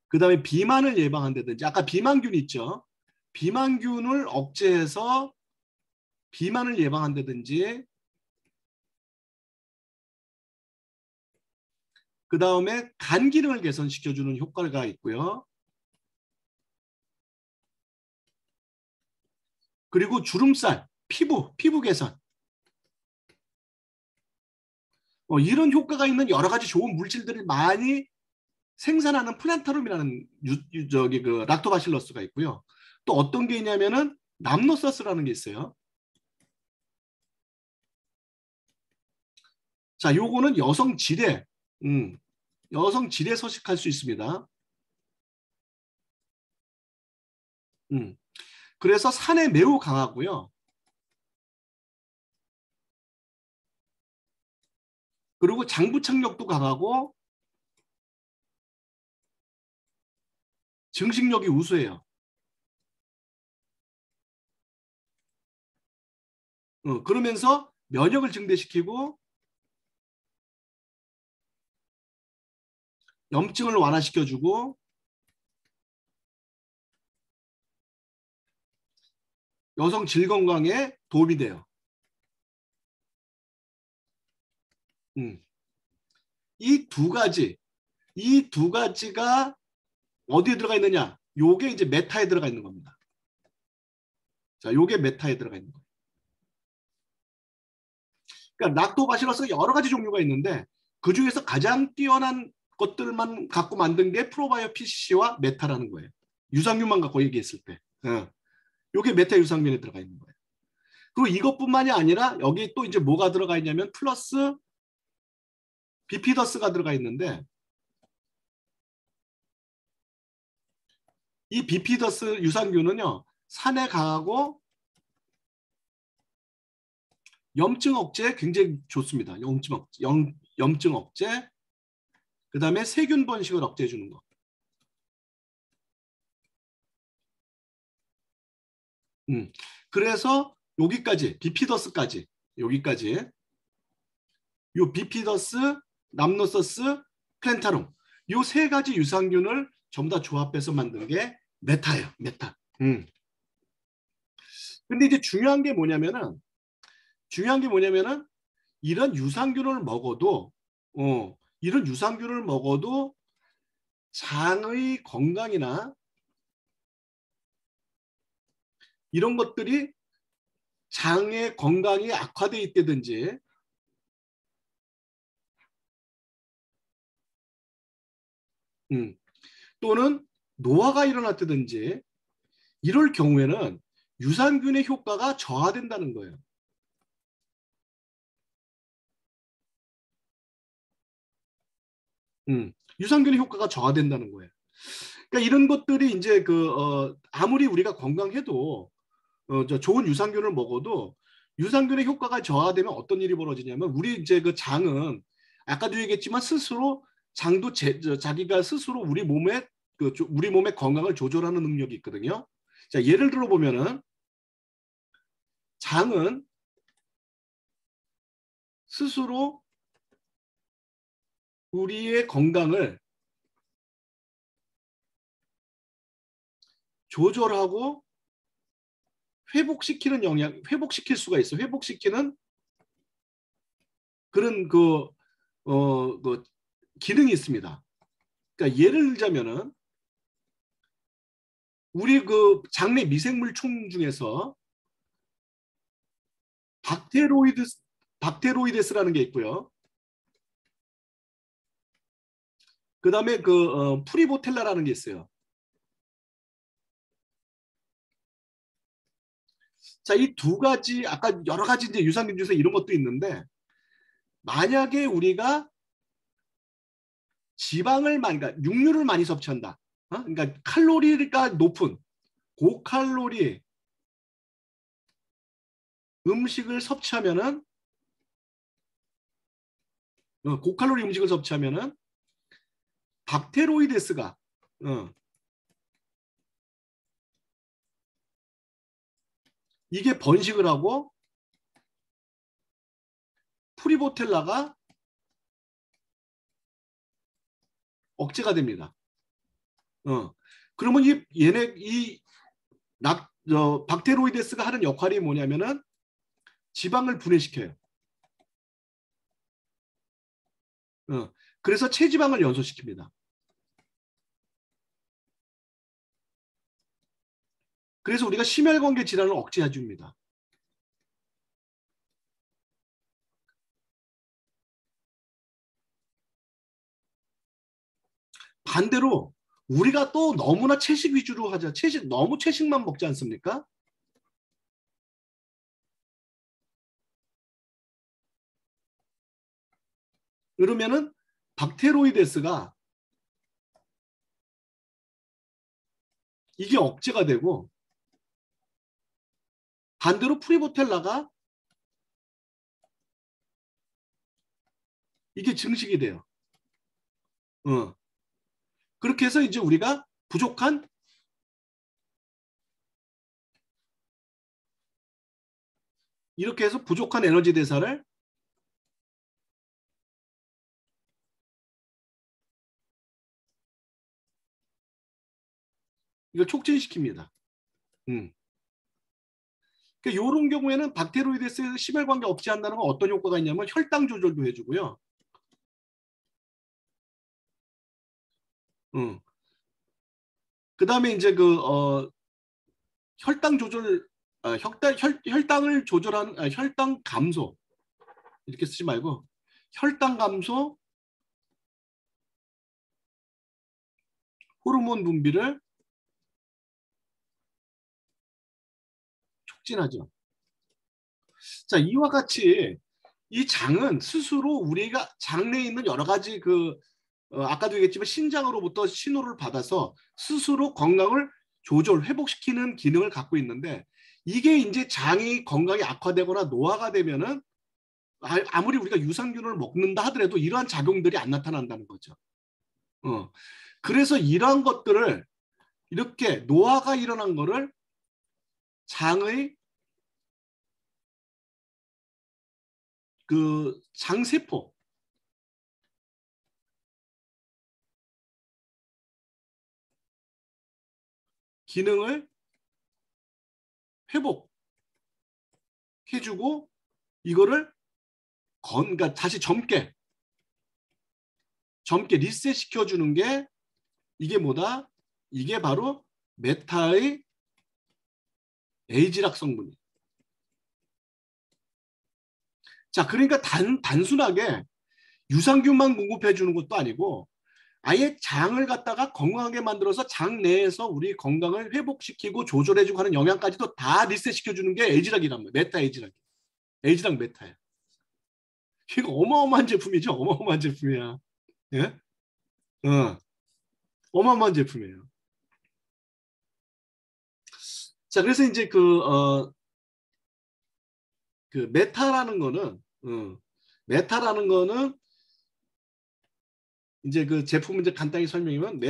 그 다음에 비만을 예방한다든지 아까 비만균 있죠. 비만균을 억제해서 비만을 예방한다든지 그 다음에 간 기능을 개선시켜주는 효과가 있고요. 그리고 주름살, 피부 개선 이런 효과가 있는 여러 가지 좋은 물질들을 많이 생산하는 플란타lum이라는 저기 그 락토바실러스가 있고요. 또 어떤 게 있냐면은 람노서스라는 게 있어요. 자, 요거는 여성 질에 여성 질에 서식할 수 있습니다. 그래서 산에 매우 강하고요. 그리고 장부착력도 강하고 증식력이 우수해요. 그러면서 면역을 증대시키고 염증을 완화시켜주고 여성 질 건강에 도움이 돼요. 이 두 가지가 어디에 들어가 있느냐? 요게 이제 메타에 들어가 있는 겁니다. 자, 요게 메타에 들어가 있는 거예요. 그러니까 락토바시러스가 여러 가지 종류가 있는데 그 중에서 가장 뛰어난 것들만 갖고 만든 게 프로바이오 PCC와 메타라는 거예요. 유산균만 갖고 얘기했을 때. 요게 메타 유산균에 들어가 있는 거예요. 그리고 이것뿐만이 아니라 여기 또 이제 뭐가 들어가 있냐면 플러스 비피더스가 들어가 있는데 이 비피더스 유산균은요. 산에 강하고 염증 억제에 굉장히 좋습니다. 염증 억제, 그 다음에 세균 번식을 억제해 주는 거. 그래서 여기까지 비피더스까지 여기까지 요 비피더스, 남노서스, 플랜타rum 요 세 가지 유산균을 전부 다 조합해서 만든 게 메타예요. 메타. 근데 이제 중요한 게 뭐냐면은 이런 유산균을 먹어도 이런 유산균을 먹어도 장의 건강이나 이런 것들이 장의 건강이 악화돼 있다든지 또는 노화가 일어났다든지 이럴 경우에는 유산균의 효과가 저하된다는 거예요. 유산균의 효과가 저하된다는 거예요. 그러니까 이런 것들이 이제 아무리 우리가 건강해도 좋은 유산균을 먹어도 유산균의 효과가 저하되면 어떤 일이 벌어지냐면 우리 이제 그 장은 아까도 얘기했지만 스스로 장도 자기가 스스로 우리 몸의 건강을 조절하는 능력이 있거든요. 자, 예를 들어 보면은 장은 스스로 우리의 건강을 조절하고 회복시킬 수가 있어. 회복시키는 그런 그 기능이 있습니다. 그러니까 예를 들자면은 우리 그 장내 미생물총 중에서 박테로이데스라는 게 있고요. 그 다음에 프리보텔라라는 게 있어요. 자, 이 두 가지 아까 여러 가지 이제 유산균 중에서 이런 것도 있는데 만약에 우리가 그러니까 육류를 많이 섭취한다. 그러니까 칼로리가 높은 고칼로리 음식을 섭취하면은 고칼로리 음식을 섭취하면은 박테로이데스가 이게 번식을 하고 프리보텔라가 억제가 됩니다. 그러면 박테로이데스가 하는 역할이 뭐냐면은 지방을 분해시켜요. 그래서 체지방을 연소시킵니다. 그래서 우리가 심혈관계 질환을 억제해 줍니다. 반대로 우리가 또 너무나 채식 위주로 하자. 너무 채식만 먹지 않습니까? 그러면은 박테로이데스가 이게 억제가 되고 반대로 프리보텔라가 이게 증식이 돼요. 그렇게 해서 이제 우리가 부족한 이렇게 해서 부족한 에너지 대사를 이걸 촉진시킵니다. 그러니까 이런 경우에는 박테로이데스에서 심혈관계 억제한다는 건 어떤 효과가 있냐면 혈당 조절도 해주고요. 그 다음에 이제 혈당 조절, 혈당을 조절하는, 혈당 감소. 이렇게 쓰지 말고, 혈당 감소, 호르몬 분비를 촉진하죠. 자, 이와 같이 이 장은 스스로 우리가 장내에 있는 여러 가지 아까도 얘기했지만 신장으로부터 신호를 받아서 스스로 건강을 조절, 회복시키는 기능을 갖고 있는데 이게 이제 장이 건강이 악화되거나 노화가 되면은 아무리 우리가 유산균을 먹는다 하더라도 이러한 작용들이 안 나타난다는 거죠. 그래서 이러한 것들을 이렇게 노화가 일어난 거를 장의 장세포 기능을 회복해주고 이거를 그러니까 다시 젊게 리셋 시켜주는 게 이게 뭐다? 이게 바로 메타의 에이지락 성분이에요. 자, 그러니까 단순하게 유산균만 공급해 주는 것도 아니고 아예 장을 갖다가 건강하게 만들어서 장 내에서 우리 건강을 회복시키고 조절해주고 하는 영양까지도 다 리셋시켜 주는 게 에이지락이란 말이에요. 메타 에이지락. 에이지락 메타예요. 이거 어마어마한 제품이죠. 어마어마한 제품이야. 예? 어마어마한 제품이에요. 자, 그래서 이제 메타라는 거는, 메타라는 거는 이제 그 제품을 이제 간단히 설명하면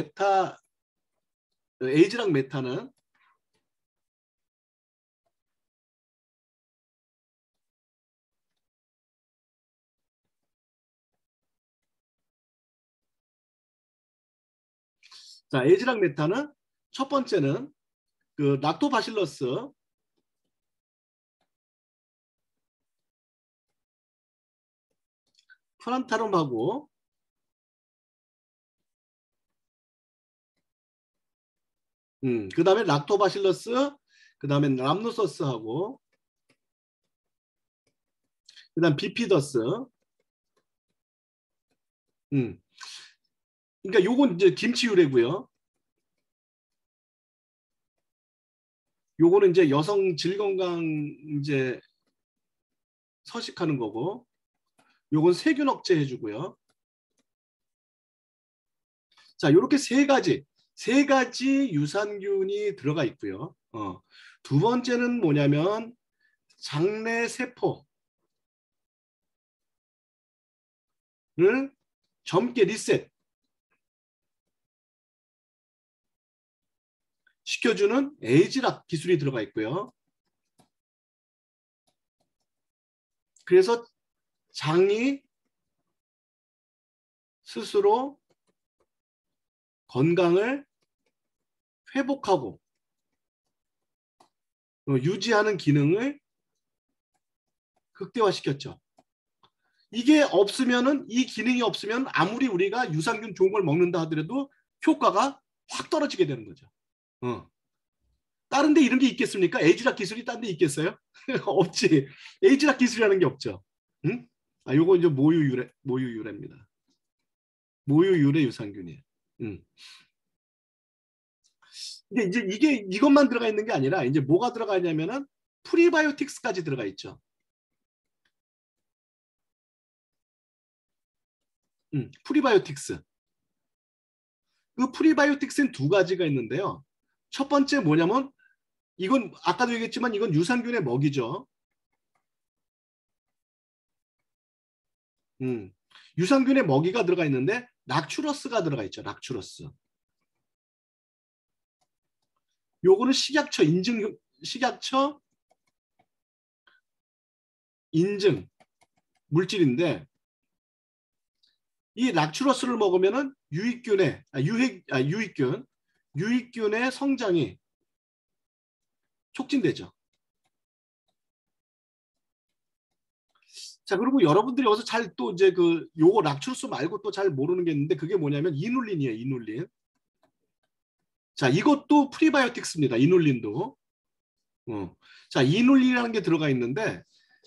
에이지락 메타는 자, 에이지락 메타는 첫 번째는 락토바실러스 프란타lum하고 그 다음에 락토바실러스 그 다음에 람노서스하고 그 다음 비피더스 그러니까 요건 이제 김치 유래고요. 요거는 이제 여성 질 건강 이제 서식하는 거고 요건 세균 억제 해주고요. 자, 요렇게 세 가지 유산균이 들어가 있고요. 두 번째는 뭐냐면 장내 세포를 젊게 리셋 시켜주는 에이지락 기술이 들어가 있고요. 그래서 장이 스스로 건강을 회복하고 유지하는 기능을 극대화시켰죠. 이게 없으면은 이 기능이 없으면 아무리 우리가 유산균 좋은 걸 먹는다 하더라도 효과가 확 떨어지게 되는 거죠. 다른 데 이런 게 있겠습니까? 에이지락 기술이 딴 데 있겠어요? 없지. 에이지락 기술이라는 게 없죠. 응? 요거 이제 모유유래입니다. 모유유래 유산균이에요. 근데 이제 이것만 들어가 있는 게 아니라 이제 뭐가 들어가 있냐면은 프리바이오틱스까지 들어가 있죠. 프리바이오틱스. 그 프리바이오틱스는 두 가지가 있는데요. 첫 번째 뭐냐면 이건 아까도 얘기했지만 이건 유산균의 먹이죠. 유산균의 먹이가 들어가 있는데 락추러스가 들어가 있죠. 락추러스. 요거는 식약처 인증 물질인데 이 락추러스를 먹으면은 유익균의 성장이 촉진되죠. 자, 그리고 여러분들이 여기서 잘 또 이제 요거 락추러스 말고 또 잘 모르는 게 있는데 그게 뭐냐면 이눌린이에요. 이눌린. 자, 이것도 프리바이오틱스입니다. 이눌린도. 자, 이눌린이라는 게 들어가 있는데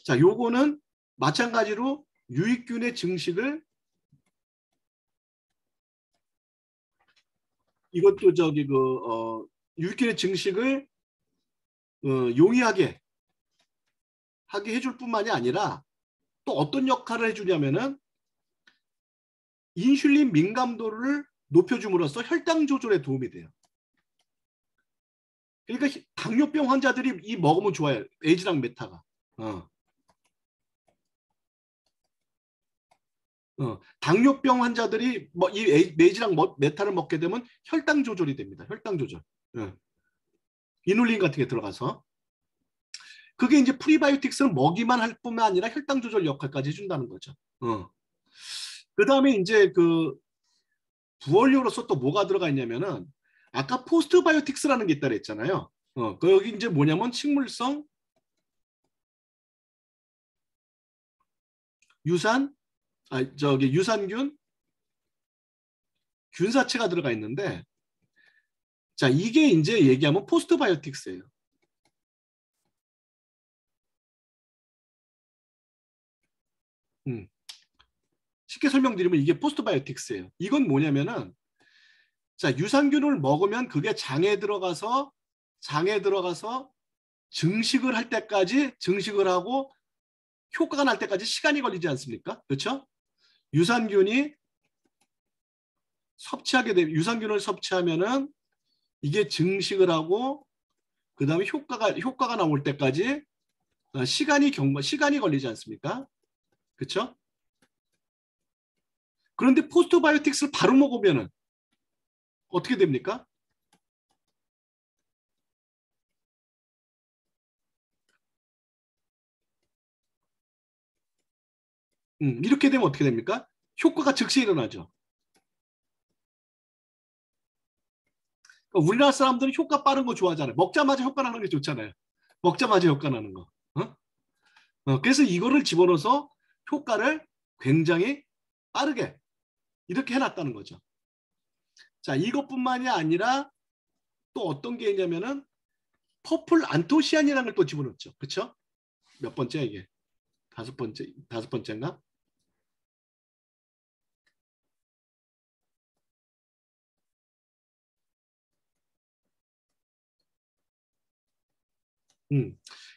자, 요거는 마찬가지로 유익균의 증식을 이것도 유익균의 증식을 용이하게 하게 해줄 뿐만이 아니라 또 어떤 역할을 해주냐면은 인슐린 민감도를 높여줌으로써 혈당 조절에 도움이 돼요. 그러니까 당뇨병 환자들이 이 먹으면 좋아요. 에이지랑 메타가. 당뇨병 환자들이 이 메이지랑 메타를 먹게 되면 혈당 조절이 됩니다. 혈당 조절. 이눌린 같은 게 들어가서. 그게 이제 프리바이오틱스는 먹이만 할 뿐만 아니라 혈당 조절 역할까지 해준다는 거죠. 그 다음에 이제 부원료로서 또 뭐가 들어가 있냐면은 아까 포스트바이오틱스라는 게 있다 그랬잖아요. 여기 이제 뭐냐면 식물성 유산균 균사체가 들어가 있는데 자, 이게 이제 얘기하면 포스트바이오틱스예요. 쉽게 설명드리면 이게 포스트바이오틱스예요. 이건 뭐냐면은 자, 유산균을 먹으면 그게 장에 들어가서 증식을 할 때까지 증식을 하고 효과가 날 때까지 시간이 걸리지 않습니까? 그렇죠? 유산균을 섭취하면은 이게 증식을 하고 그다음에 효과가 나올 때까지 시간이 걸리지 않습니까? 그렇죠? 그런데 포스트바이오틱스를 바로 먹으면은 어떻게 됩니까? 이렇게 되면 어떻게 됩니까? 효과가 즉시 일어나죠. 그러니까 우리나라 사람들은 효과 빠른 거 좋아하잖아요. 먹자마자 효과 나는 게 좋잖아요. 먹자마자 효과 나는 거. 그래서 이거를 집어넣어서 효과를 굉장히 빠르게 이렇게 해놨다는 거죠. 자, 이것뿐만이 아니라 또 어떤 게 있냐면은 퍼플 안토시안이라는 걸 또 집어넣었죠. 그렇죠? 몇 번째 이게? 다섯 번째인가?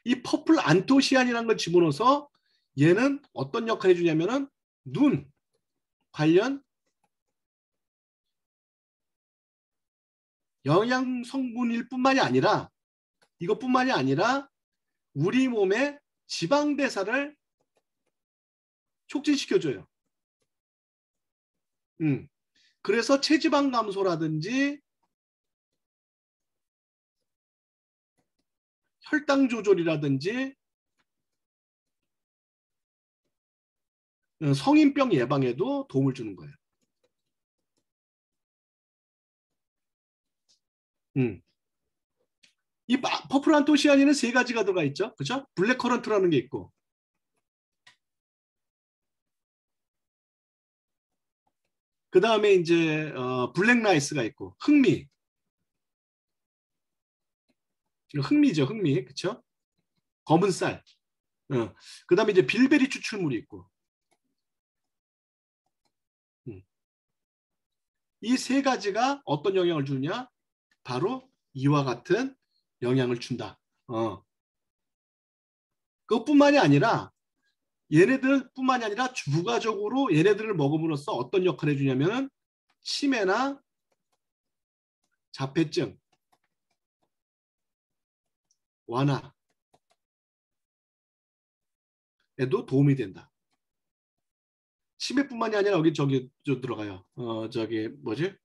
이 퍼플 안토시안이라는 걸 집어넣어서 얘는 어떤 역할을 해주냐면은 눈 관련 영양 성분일 뿐만이 아니라 이것뿐만이 아니라 우리 몸의 지방 대사를 촉진시켜줘요. 그래서 체지방 감소라든지 혈당 조절이라든지 성인병 예방에도 도움을 주는 거예요. 이 퍼플 안토시아닌은 세 가지가 들어가 있죠. 그렇죠? 블랙 커런트라는 게 있고 그 다음에 이제 블랙 라이스가 있고 흑미죠. 흑미. 그렇죠? 검은 쌀. 그 다음에 이제 빌베리 추출물이 있고 이 세 가지가 어떤 영향을 주냐? 바로 이와 같은 영향을 준다. 그것뿐만이 아니라 얘네들뿐만이 아니라 부가적으로 얘네들을 먹음으로써 어떤 역할을 해주냐면은 치매나 자폐증 완화에도 도움이 된다. 치매뿐만이 아니라 여기 저기 들어가요. 저기 뭐지?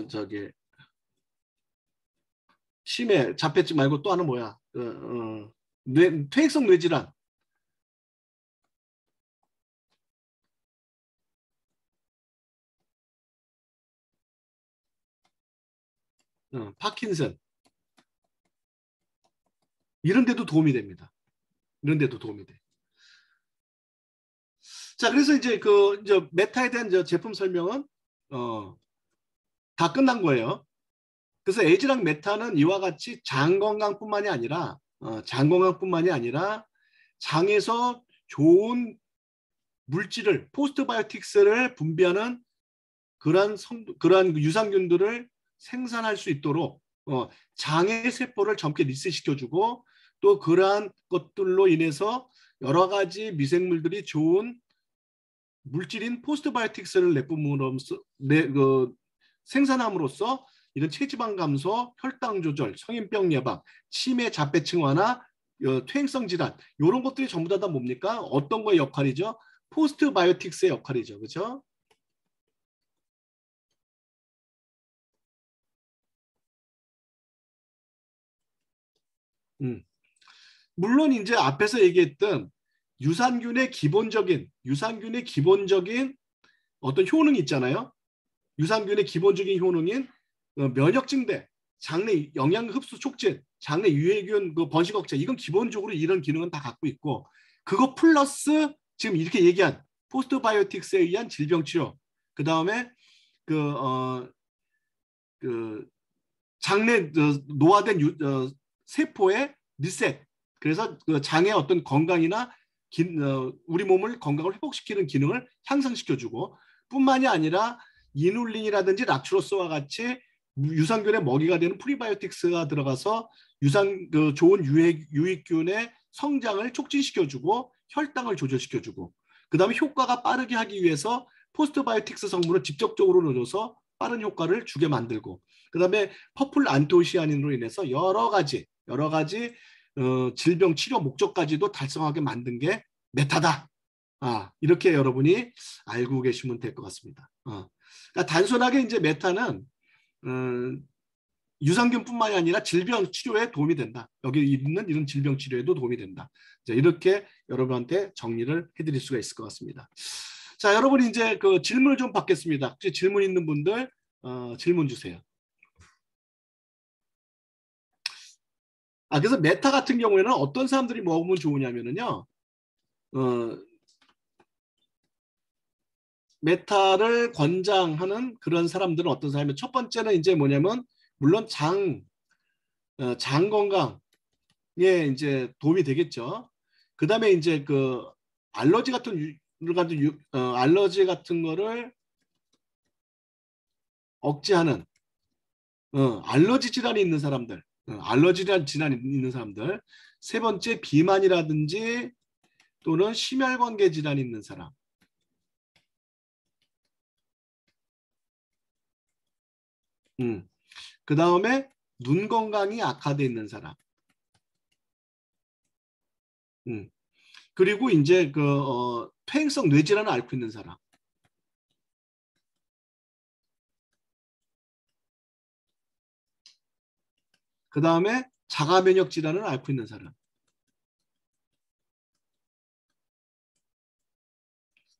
저기 치매, 자폐증 말고 또 하나 뭐야? 퇴행성 뇌질환. 파킨슨. 이런 데도 도움이 됩니다. 이런 데도 도움이 돼. 자, 그래서 이제 이제 메타에 대한 제품 설명은 다 끝난 거예요. 그래서 에이지랑 메타는 이와 같이 장 건강뿐만이 아니라 장에서 좋은 물질을 포스트바이오틱스를 분비하는 그러한 유산균들을 생산할 수 있도록 장의 세포를 젊게 리셋시켜주고 또 그러한 것들로 인해서 여러 가지 미생물들이 좋은 물질인 포스트바이오틱스를 생산함으로써 이런 체지방 감소, 혈당 조절, 성인병 예방, 치매, 자폐증 완화, 퇴행성 질환 이런 것들이 전부 다 뭡니까? 어떤 거의 역할이죠? 포스트바이오틱스의 역할이죠. 그렇죠? 물론 이제 앞에서 얘기했던 유산균의 기본적인 어떤 효능이 있잖아요. 유산균의 기본적인 효능인 면역 증대, 장내 영양 흡수 촉진, 장내 유해균 번식 억제 이건 기본적으로 이런 기능은 다 갖고 있고 그거 플러스 지금 이렇게 얘기한 포스트바이오틱스에 의한 질병 치료 그 다음에 그 장내 노화된 세포의 리셋 그래서 그 장의 어떤 건강이나 우리 몸을 건강을 회복시키는 기능을 향상시켜주고 뿐만이 아니라 이눌린이라든지 락추로스와 같이 유산균의 먹이가 되는 프리바이오틱스가 들어가서 좋은 유익균의 성장을 촉진시켜주고 혈당을 조절시켜주고 그 다음에 효과가 빠르게 하기 위해서 포스트바이오틱스 성분을 직접적으로 넣어줘서 빠른 효과를 주게 만들고 그 다음에 퍼플 안토시아닌으로 인해서 여러 가지 질병 치료 목적까지도 달성하게 만든 게 메타다. 이렇게 여러분이 알고 계시면 될 것 같습니다. 그러니까 단순하게 이제 메타는 유산균뿐만이 아니라 질병 치료에 도움이 된다. 여기 있는 이런 질병 치료에도 도움이 된다. 자, 이렇게 여러분한테 정리를 해드릴 수가 있을 것 같습니다. 자, 여러분 이제 그 질문을 좀 받겠습니다. 혹시 질문 있는 분들 질문 주세요. 그래서 메타 같은 경우에는 어떤 사람들이 먹으면 좋으냐면요. 메타를 권장하는 그런 사람들은 어떤 사람이면 첫 번째는 이제 뭐냐면 물론 장 건강에 이제 도움이 되겠죠. 그 다음에 이제 그 알러지 같은 알러지 같은 거를 억제하는 알러지 질환이 있는 사람들, 알러지 질환이 있는 사람들. 세 번째 비만이라든지 또는 심혈관계 질환이 있는 사람. 그 다음에 눈 건강이 악화되어 있는 사람. 그리고 이제 퇴행성 뇌질환을 앓고 있는 사람. 그 다음에 자가 면역 질환을 앓고 있는 사람.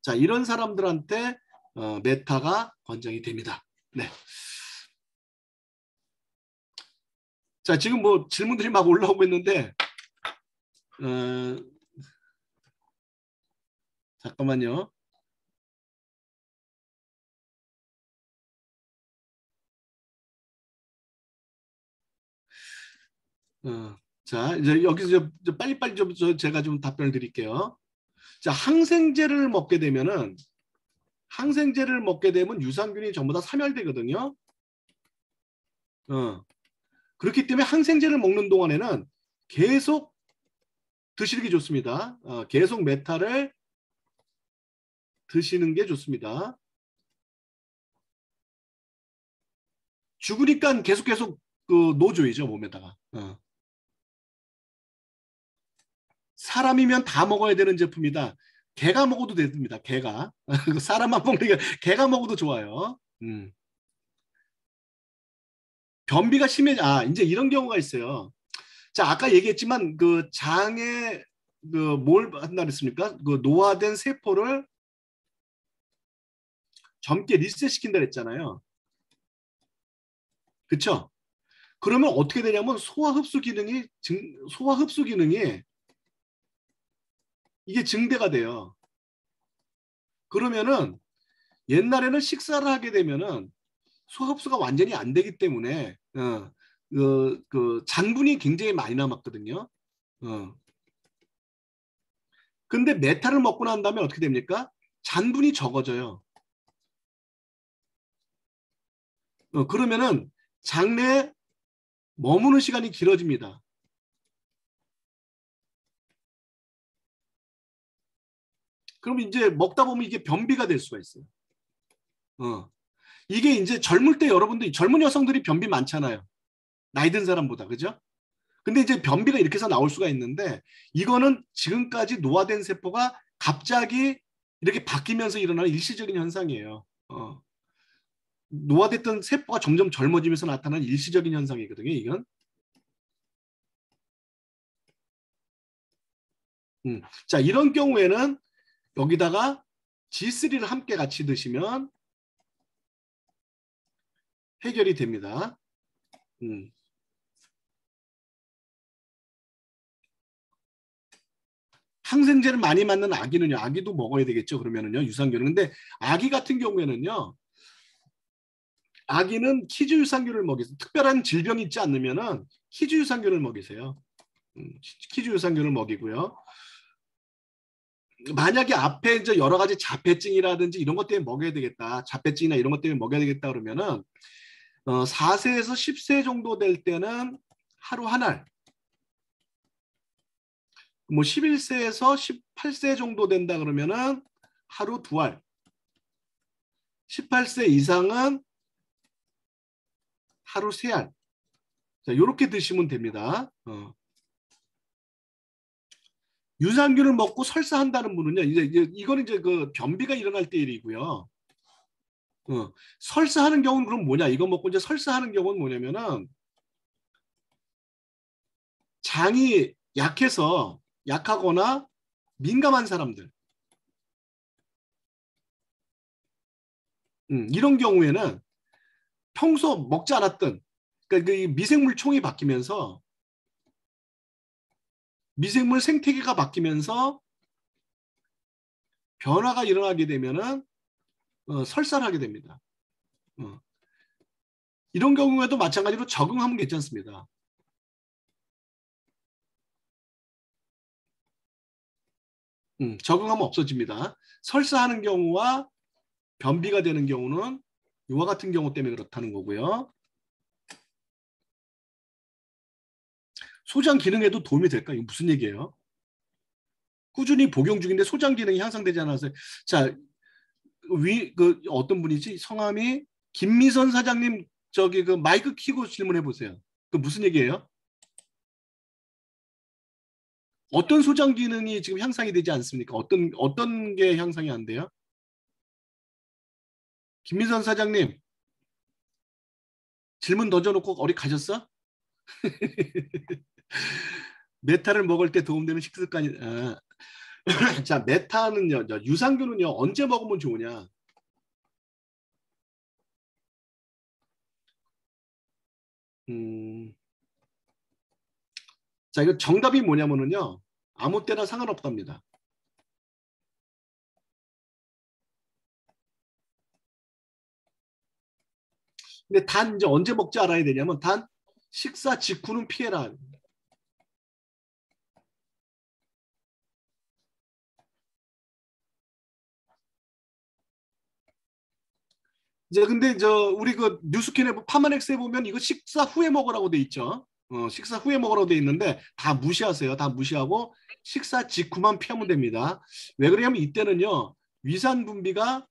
자, 이런 사람들한테 메타가 권장이 됩니다. 네. 자, 지금 뭐 질문들이 막 올라오고 있는데 잠깐만요. 자, 이제 여기서 빨리빨리 제가 좀 답변을 드릴게요. 자, 항생제를 먹게 되면 유산균이 전부 다 사멸되거든요. 그렇기 때문에 항생제를 먹는 동안에는 계속 드시는 게 좋습니다. 계속 메탈을 드시는 게 좋습니다. 죽으니까 계속 그 노줘야죠 몸에다가. 사람이면 다 먹어야 되는 제품이다. 개가 먹어도 됩니다. 개가. 사람만 먹는 게 개가 먹어도 좋아요. 변비가 이제 이런 경우가 있어요. 자, 아까 얘기했지만 그 장에 그 뭘 한다 그랬습니까? 그 노화된 세포를 젊게 리셋시킨다 그랬잖아요. 그쵸? 그러면 어떻게 되냐면 소화 흡수 기능이 이게 증대가 돼요. 그러면은 옛날에는 식사를 하게 되면은 소화 흡수가 완전히 안 되기 때문에 그 잔분이 굉장히 많이 남았거든요. 근데 메탈을 먹고 난 다음에 어떻게 됩니까? 잔분이 적어져요. 그러면은 장내에 머무는 시간이 길어집니다. 그럼 이제 먹다 보면 이게 변비가 될 수가 있어요. 이게 이제 젊을 때 여러분들 젊은 여성들이 변비 많잖아요. 나이 든 사람보다 그죠? 근데 이제 변비가 이렇게 해서 나올 수가 있는데 이거는 지금까지 노화된 세포가 갑자기 이렇게 바뀌면서 일어나는 일시적인 현상이에요. 노화됐던 세포가 점점 젊어지면서 나타나는 일시적인 현상이거든요. 이건. 자, 이런 경우에는 여기다가 G3를 함께 같이 드시면 해결이 됩니다. 항생제를 많이 맞는 아기는요. 아기도 먹어야 되겠죠. 그러면은요. 유산균은. 근데 아기 같은 경우에는요. 아기는 키즈 유산균을 먹이세요. 특별한 질병이 있지 않으면은 키즈 유산균을 먹이세요. 키즈 유산균을 먹이고요. 만약에 앞에 이제 여러 가지 자폐증이라든지 이런 것 때문에 먹여야 되겠다. 자폐증이나 이런 것 때문에 먹여야 되겠다 그러면은 4세에서 10세 정도 될 때는 하루 한 알. 뭐 11세에서 18세 정도 된다 그러면은 하루 두 알. 18세 이상은 하루 세 알. 자, 요렇게 드시면 됩니다. 유산균을 먹고 설사한다는 분은요. 이제 이거는 이제 그 변비가 일어날 때 일이고요. 설사하는 경우는 그럼 뭐냐? 이거 먹고 이제 설사하는 경우는 뭐냐면은 장이 약하거나 민감한 사람들. 이런 경우에는 평소 먹지 않았던 그러니까 그 미생물 총이 바뀌면서 미생물 생태계가 바뀌면서 변화가 일어나게 되면은 설사를 하게 됩니다. 이런 경우에도 마찬가지로 적응하면 괜찮습니다. 적응하면 없어집니다. 설사하는 경우와 변비가 되는 경우는 이와 같은 경우 때문에 그렇다는 거고요. 소장 기능에도 도움이 될까? 이거 무슨 얘기예요? 꾸준히 복용 중인데 소장 기능이 향상되지 않아서 자, 그 어떤 분이지? 성함이 김미선 사장님 저기 그 마이크 키고 질문해 보세요. 그 무슨 얘기예요? 어떤 소장 기능이 지금 향상이 되지 않습니까? 어떤 게 향상이 안 돼요? 김미선 사장님 질문 던져놓고 어디 가셨어? 메타를 먹을 때 도움되는 식습관이 자, 메타는요, 유산균은요, 언제 먹으면 좋으냐? 음, 자, 이거 정답이 뭐냐면은요, 아무 때나 상관없답니다. 근데 단 이제 언제 먹지 알아야 되냐면, 단 식사 직후는 피해라. 이제 근데 우리 그 뉴스캔에 파마넥스에 보면 이거 식사 후에 먹으라고 돼 있죠. 식사 후에 먹으라고 돼 있는데 다 무시하세요. 다 무시하고 식사 직후만 피하면 됩니다. 왜 그러냐면 이때는요. 위산 분비가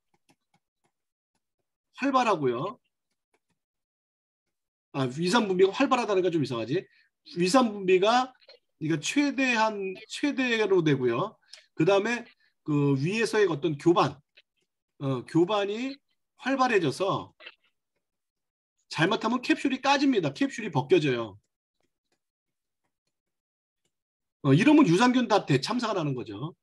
활발하고요. 위산 분비가 활발하다는 게 좀 이상하지. 위산 분비가 이거 최대로 되고요. 그다음에 그 위에서의 어떤 교반이 활발해져서 잘못하면 캡슐이 까집니다. 캡슐이 벗겨져요. 이러면 유산균 다 대참사가 나는 거죠.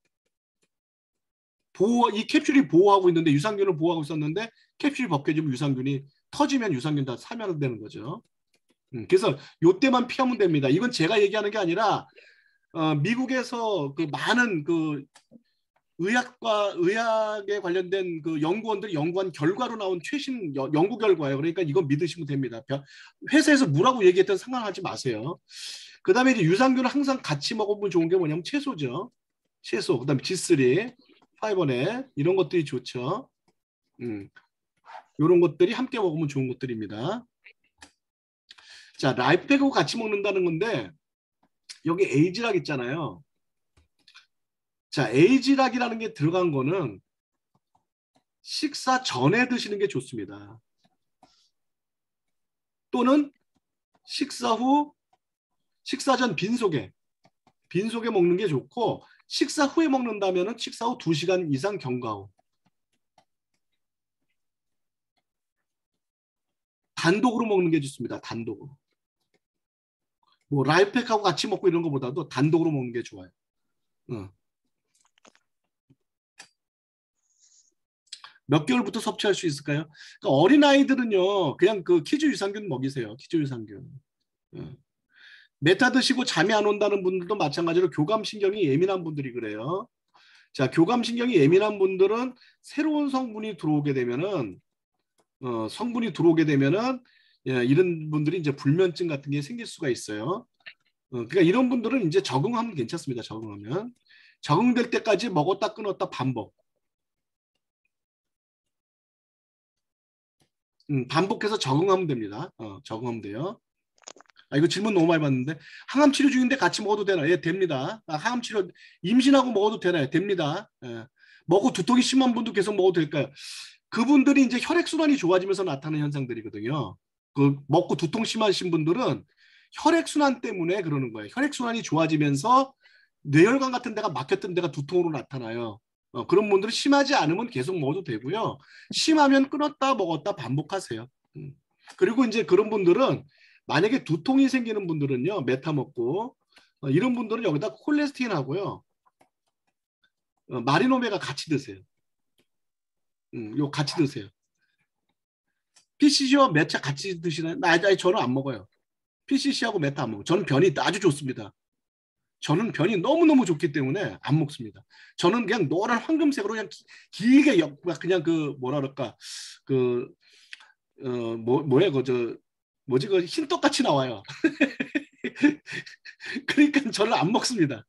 이 캡슐이 보호하고 있는데 유산균을 보호하고 있었는데 캡슐이 벗겨지면 유산균이 터지면 유산균 다 사멸되는 거죠. 그래서 요때만 피하면 됩니다. 이건 제가 얘기하는 게 아니라 미국에서 그 많은 그 의학에 관련된 그 연구원들이 연구한 결과로 나온 최신 연구 결과예요. 그러니까 이건 믿으시면 됩니다. 회사에서 뭐라고 얘기했든 상관하지 마세요. 그다음에 이제 유산균을 항상 같이 먹으면 좋은 게 뭐냐면 채소죠. 채소. 그다음에 G3, 파이버넷 이런 것들이 좋죠. 이런 것들이 함께 먹으면 좋은 것들입니다. 자, 라이프팩하고 같이 먹는다는 건데 여기 에이지락 있잖아요. 자, 에이지락이라는 게 들어간 거는 식사 전에 드시는 게 좋습니다. 또는 식사 전 빈속에 먹는 게 좋고 식사 후에 먹는다면 식사 후 2시간 이상 경과 후. 단독으로 먹는 게 좋습니다. 단독으로. 뭐 라이프팩하고 같이 먹고 이런 것보다도 단독으로 먹는 게 좋아요. 몇 개월부터 섭취할 수 있을까요? 그러니까 어린아이들은요. 그냥 그 키즈 유산균 먹이세요. 키즈 유산균. 메타 드시고 잠이 안 온다는 분들도 마찬가지로 교감신경이 예민한 분들이 그래요. 자, 교감신경이 예민한 분들은 새로운 성분이 들어오게 되면은 이런 분들이 이제 불면증 같은 게 생길 수가 있어요. 그러니까 이런 분들은 이제 적응하면 괜찮습니다. 적응하면 적응될 때까지 먹었다 끊었다 반복. 반복해서 적응하면 됩니다. 적응하면 돼요. 이거 질문 너무 많이 받는데 항암 치료 중인데 같이 먹어도 되나요? 예, 됩니다. 항암 치료 임신하고 먹어도 되나요? 됩니다. 예. 먹고 두통이 심한 분도 계속 먹어도 될까요? 그분들이 이제 혈액순환이 좋아지면서 나타나는 현상들이거든요. 그 먹고 두통 심하신 분들은 혈액순환 때문에 그러는 거예요. 혈액순환이 좋아지면서 뇌혈관 같은 데가 막혔던 데가 두통으로 나타나요. 그런 분들은 심하지 않으면 계속 먹어도 되고요. 심하면 끊었다 먹었다 반복하세요. 그리고 이제 그런 분들은 만약에 두통이 생기는 분들은요. 메타 먹고 이런 분들은 여기다 콜레스테린하고요. 마리노메가 같이 드세요. 요 같이 드세요. PCC와 메타 같이 드시나요? 아니, 저는 안 먹어요. PCC하고 메타 안 먹어요. 저는 변이 아주 좋습니다. 저는 변이 너무너무 좋기 때문에 안 먹습니다. 저는 그냥 노란 황금색으로 그냥 길게 그냥 그 뭐라 그럴까 그 뭐야 뭐지 그 흰떡같이 나와요. 그러니까 저는 안 먹습니다.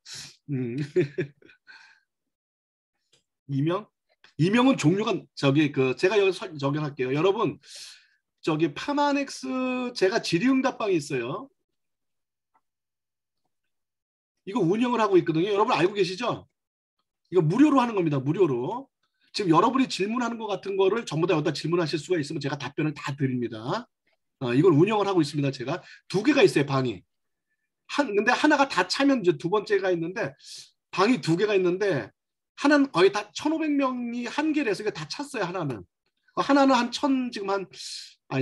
이명은 종류가 제가 여기 적용할게요. 여러분 저기 파마넥스 제가 질의응답방이 있어요. 이거 운영을 하고 있거든요. 여러분 알고 계시죠? 이거 무료로 하는 겁니다. 무료로. 지금 여러분이 질문하는 것 같은 거를 전부 다 여기다 질문하실 수가 있으면 제가 답변을 다 드립니다. 이걸 운영을 하고 있습니다. 제가 2개가 있어요. 방이. 근데 하나가 다 차면 이제 2번째가 있는데 방이 2개가 있는데 하나는 거의 다 1,500명이 한 개라서 이거 다 찼어요. 하나는. 하나는 한 1,000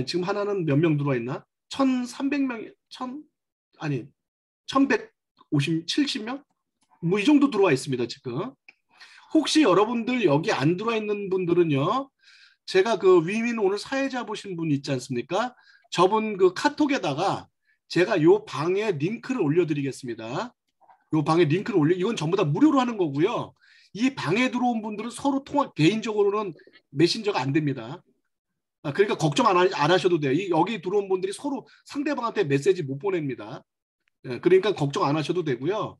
지금 하나는 몇 명 들어와 있나? 1,300명 1,150, 70명? 뭐 이 정도 들어와 있습니다. 지금. 혹시 여러분들 여기 안 들어와 있는 분들은요. 제가 그 위민 오늘 사회자 보신 분 있지 않습니까? 저분 그 카톡에다가 제가 요 방에 링크를 올려드리겠습니다. 요 방에 링크를 이건 전부 다 무료로 하는 거고요. 이 방에 들어온 분들은 서로 개인적으로는 메신저가 안 됩니다. 그러니까 걱정 안 하셔도 돼요. 여기 들어온 분들이 서로 상대방한테 메시지 못 보냅니다. 그러니까 걱정 안 하셔도 되고요.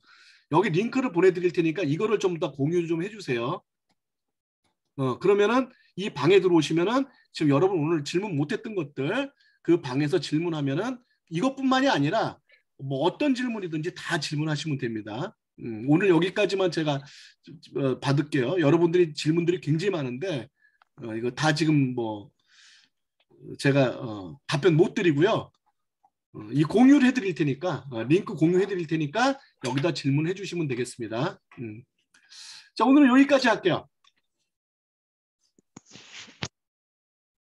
여기 링크를 보내드릴 테니까 이거를 좀 더 공유 좀 해주세요. 그러면은 이 방에 들어오시면은 지금 여러분 오늘 질문 못했던 것들 그 방에서 질문하면은 이것뿐만이 아니라 뭐 어떤 질문이든지 다 질문하시면 됩니다. 오늘 여기까지만 제가 받을게요. 여러분들이 질문들이 굉장히 많은데 이거 다 지금 뭐 제가 답변 못 드리고요. 이 공유를 해드릴 테니까 링크 공유해드릴 테니까 여기다 질문해 주시면 되겠습니다. 자, 오늘은 여기까지 할게요.